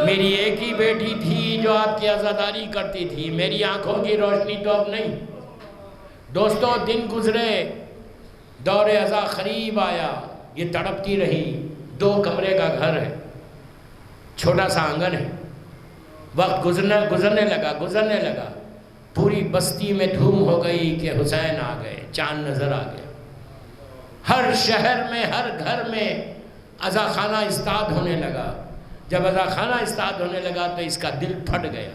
میری ایک ہی بیٹی تھی جو آپ کی عزاداری کرتی تھی، میری آنکھوں کی روشنی تو اب نہیں۔ دوستو دن گزرے، دور عزا قریب آیا، یہ تڑپتی رہی۔ 2 کمرے کا گھر ہے، چھوٹا سا آنگن ہے، وقت گزرنے لگا، پوری بستی میں دھوم ہو گئی کہ حسین آ گئے، چاند نظر آ گیا۔ ہر شہر میں، ہر گھر میں عزا خانہ استاد ہونے لگا۔ جب عزا خانہ استاد ہونے لگا تو اس کا دل پھٹ گیا،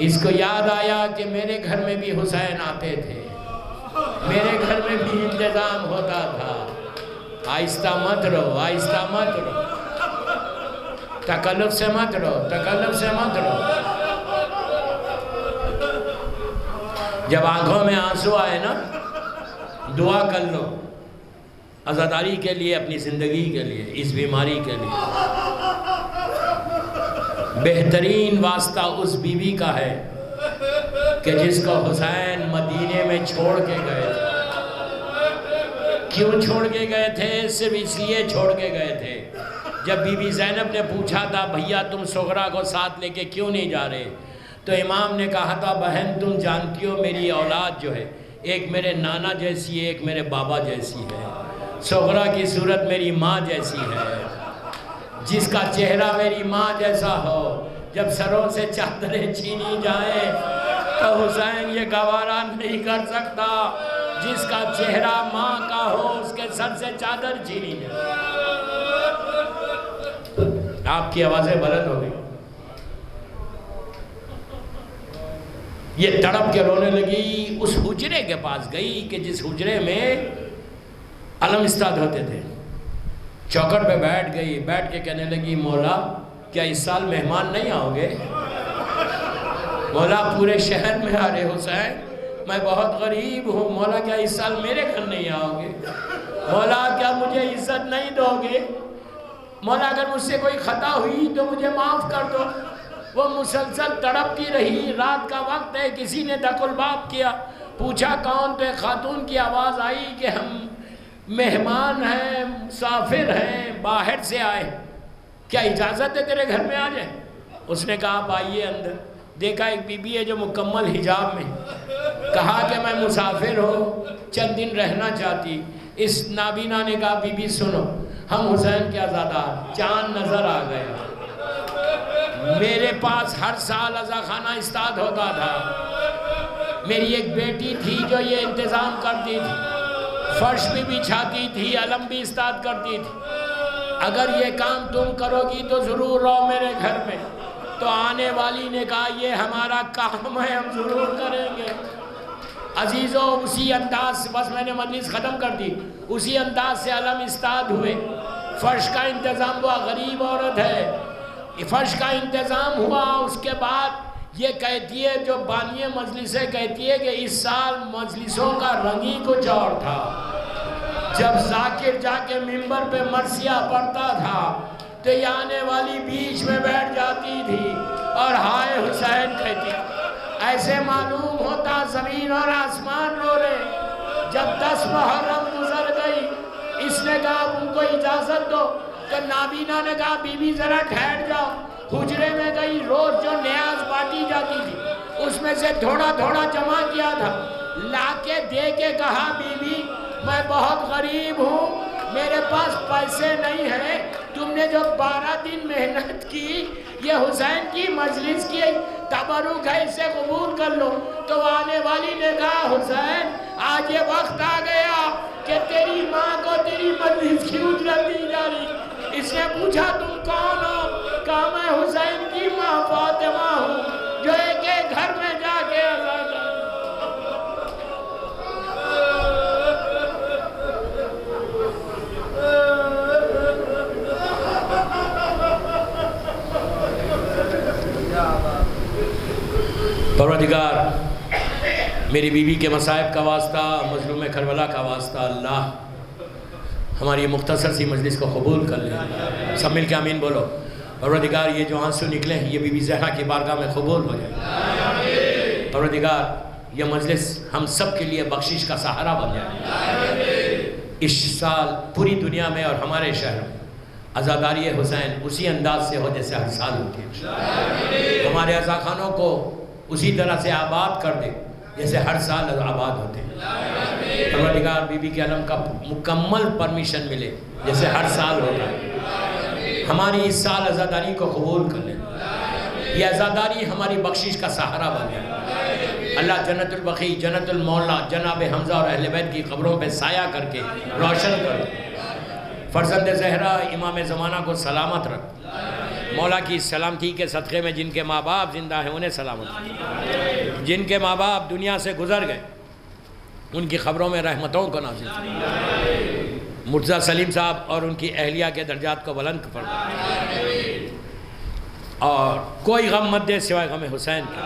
اس کو یاد آیا کہ میرے گھر میں بھی حسین آتے تھے، میرے گھر میں بھی انتظام ہوتا تھا۔ آہستہ مت رہو، آہستہ مت رہو، تکلف سے مت رہو، تکلف سے مت رہو۔ جب آنکھوں میں آنسو آئے نا، دعا کر لو عزاداری کے لیے، اپنی زندگی کے لیے، اس بیماری کے لیے۔ بہترین واسطہ اس بیوی کا ہے کہ جس کو حسین مدینے میں چھوڑ کے گئے تھے۔ کیوں چھوڑ کے گئے تھے؟ صرف اس لیے چھوڑ کے گئے تھے، جب بی بی زینب نے پوچھا تھا بھیا تم سغرا کو ساتھ لے کے کیوں نہیں جا رہے، تو امام نے کہا تھا بہن تم جانتی ہو میری اولاد جو ہے ایک میرے نانا جیسی ہے، ایک میرے بابا جیسی ہے، سغرا کی صورت میری ماں جیسی ہے، جس کا چہرہ میری ماں جیسا ہو، جب سروں سے چادریں چھینی جائیں تو حسین یہ گوارا نہیں کر سکتا، جس کا چہرہ ماں کا ہو اس کے سر سے چادر چھینی جائے۔ آپ کی آوازیں بلند ہو گئی، یہ تڑپ کے رونے لگی، اس حجرے کے پاس گئی کہ جس حجرے میں علم استاد ہوتے تھے، چوکٹ پہ بیٹھ گئی، بیٹھ کے کہنے لگی مولا کیا اس سال مہمان نہیں آؤ گے؟ مولا پورے شہر میں آ رہے حسین، میں بہت غریب ہوں، مولا کیا اس سال میرے گھر نہیں آؤ گے؟ مولا کیا مجھے عزت نہیں دو گے؟ مولا اگر مجھ سے کوئی خطا ہوئی تو مجھے معاف کر دو۔ وہ مسلسل تڑپتی رہی، رات کا وقت ہے، کسی نے دق الباب کیا، پوچھا کون؟ تو ایک خاتون کی آواز آئی کہ ہم مہمان ہیں، مسافر ہیں، باہر سے آئے، کیا اجازت ہے تیرے گھر میں آ جائیں؟ اس نے کہا آپ آئیے اندر۔ دیکھا ایک بی بی ہے جو مکمل حجاب میں، کہا کہ میں مسافر ہوں، چند دن رہنا چاہتی۔ اس نابینا نے کہا بی بی سنو، ہم حسین کے عزادار، چاند نظر آ گیا، میرے پاس ہر سال عزا خانہ استاد ہوتا تھا، میری ایک بیٹی تھی جو یہ انتظام کرتی تھی، فرش بھی بچھاتی تھی، علم بھی استاد کرتی تھی، اگر یہ کام تم کرو گی تو ضرور رہو میرے گھر میں۔ تو آنے والی نے کہا یہ ہمارا کام ہے، ہم ضرور کریں گے۔ عزیزو اسی انداز سے، بس میں نے مجلس ختم کر دی، اسی انداز سے علم استاد ہوئے، فرش کا انتظام ہوا، غریب عورت ہے، فرش کا انتظام ہوا، اس کے بعد یہ کہتی ہے جو بانی مجلسیں کہتی ہے کہ اس سال مجلسوں کا رنگ ہی کچھ اور تھا. جب ذاکر جا کے ممبر پہ مرثیہ پڑھتا تھا تو یہ آنے والی بیچ میں بیٹھ جاتی تھی اور ہائے حسین کہتی. ایسے معلوم ہوتا زمین اور آسمان رو رہے. جب 10 محرم گزر گئی اس نے کہا ان کو اجازت دو، تو نابینا نے کہا بی بی ذرا ٹھہر جاؤ. حجرے میں گئی، روز جو نیاز بانٹی جاتی تھی اس میں سے تھوڑا تھوڑا جمع کیا تھا، لا کے دے کے کہا بی بی میں بہت غریب ہوں، میرے پاس پیسے نہیں ہیں، تم نے جو 12 دن محنت کی یہ حسین کی مجلس کی تبرک ہے، اسے قبول کر لو. تو آنے والی نے کہا حسین آج یہ وقت آ گیا کہ تیری ماں کو تیری مجلس کی اجرت دی جا رہی. اس نے پوچھا تم کون ہو؟ کہا میں حسین کی ماں فاطمہ ہوں جو ایک ایک گھر میں جا کے اذان. پروردگار میری بیوی کے مصائب کا واسطہ، مظلوم کربلا کا واسطہ، اللہ ہماری مختصر سی مجلس کو قبول کر لے. سب مل کے آمین بولو. پروردگار یہ جو آنسو نکلے ہیں یہ بی بی زہرا کی بارگاہ میں قبول ہو جائے. پروردگار یہ مجلس ہم سب کے لیے بخشش کا سہارا بن جائے. اس سال پوری دنیا میں اور ہمارے شہر میں عزاداری حسین اسی انداز سے ہو جیسے ہر سال ہوتی ہے. ہمارے عزا خانوں کو اسی طرح سے آباد کر دے جیسے ہر سال آباد ہوتے ہیں. پروردگار بی بی کے علم کا مکمل پرمیشن ملے جیسے ہر سال ہوتا ہے. ہماری اس سال عزاداری کو قبول کر لیں. یہ عزاداری ہماری بخشش کا سہارا بن جائے. اللہ جنت البقیع، جنت المولا جناب حمزہ اور اہل بیت کی قبروں پہ سایہ کر کے روشن کر دے. فرزند زہرا امام زمانہ کو سلامت رکھ. مولا کی سلامتی کے صدقے میں جن کے ماں باپ زندہ ہیں انہیں سلامت، جن کے ماں باپ دنیا سے گزر گئے ان کی خبروں میں رحمتوں کو نازل فرما. مرتضیٰ سلیم صاحب اور ان کی اہلیہ کے درجات کو بلند فرما اور کوئی غم مت دے سوائے غم حسین کا.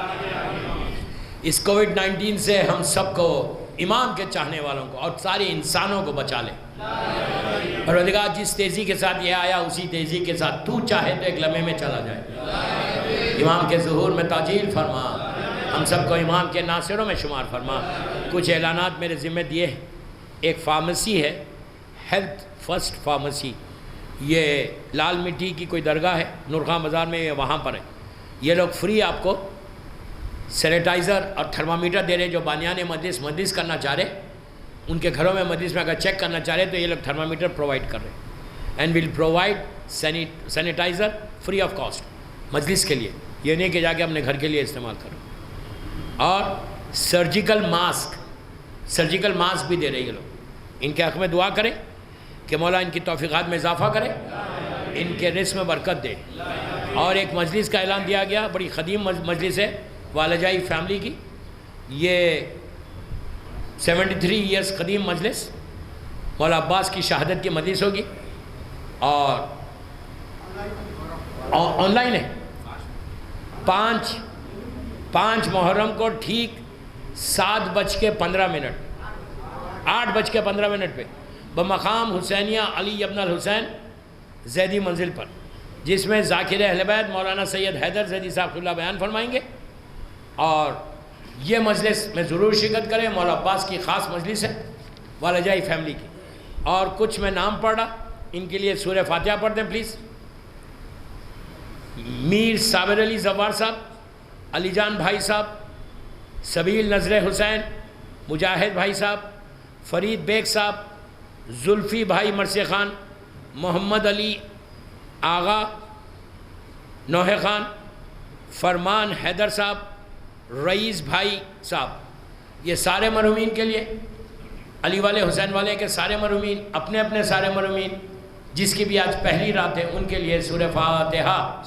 اس کووڈ-19 سے ہم سب کو، امام کے چاہنے والوں کو اور سارے انسانوں کو بچا لے. پروردگار جس تیزی کے ساتھ یہ آیا اسی تیزی کے ساتھ تو چاہے تو ایک لمحے میں چلا جائے. امام کے ظہور میں تعجیل فرما. ہم سب کو امام کے ناصروں میں شمار فرما. کچھ اعلانات میرے ذمہ دیے. ایک فارمیسی ہے، ہیلتھ فرسٹ فارمیسی، یہ لال مٹی کی کوئی درگاہ ہے نورخان بازار میں، یہ وہاں پر ہے. یہ لوگ فری آپ کو سینیٹائزر اور تھرمامیٹر دے رہے. جو بانیان مجلس کرنا چاہ رہے ان کے گھروں میں مجلس میں اگر چیک کرنا چاہ رہے تو یہ لوگ تھرمامیٹر پرووائڈ کر رہے ہیں. And will provide sanitiser free of cost مجلس کے لیے. یہ نہیں کہ جا کے اپنے گھر کے لیے استعمال کرو. اور سرجیکل ماسک بھی دے رہے یہ لوگ. ان کے حق میں دعا کریں کہ مولا ان کی توفیقات میں اضافہ کرے، ان کے رزق میں برکت دے. اور ایک مجلس کا اعلان دیا گیا، بڑی قدیم مجلس ہے والجائی فیملی کی. یہ 73 ایئرس قدیم مجلس، مولا عباس کی شہادت کی مجلس ہوگی اور آن لائن ہے. 5 محرم کو ٹھیک 7:15 8:15 پہ بمقام حسینیہ علی ابن الحسین زیدی منزل پر، جس میں ذاکر اہل بیت مولانا سید حیدر زیدی صاحب اللہ بیان فرمائیں گے. اور یہ مجلس میں ضرور شرکت کریں. مولا عباس کی خاص مجلس ہے والجائی فیملی کی. اور کچھ میں نام پڑھ رہا، ان کے لیے سورہ فاتحہ پڑھ دیں پلیز. میر صابر علی زوار صاحب، علی جان بھائی صاحب، سبیل نظر حسین، مجاہد بھائی صاحب، فرید بیگ صاحب، زلفی بھائی مرثیہ خان، محمد علی آغا نوح خان، فرمان حیدر صاحب، رئیس بھائی صاحب. یہ سارے مرحومین کے لیے، علی والے حسین والے کے سارے مرحومین، اپنے اپنے سارے مرحومین جس کی بھی آج پہلی رات ہے، ان کے لیے سورہ فاتحہ.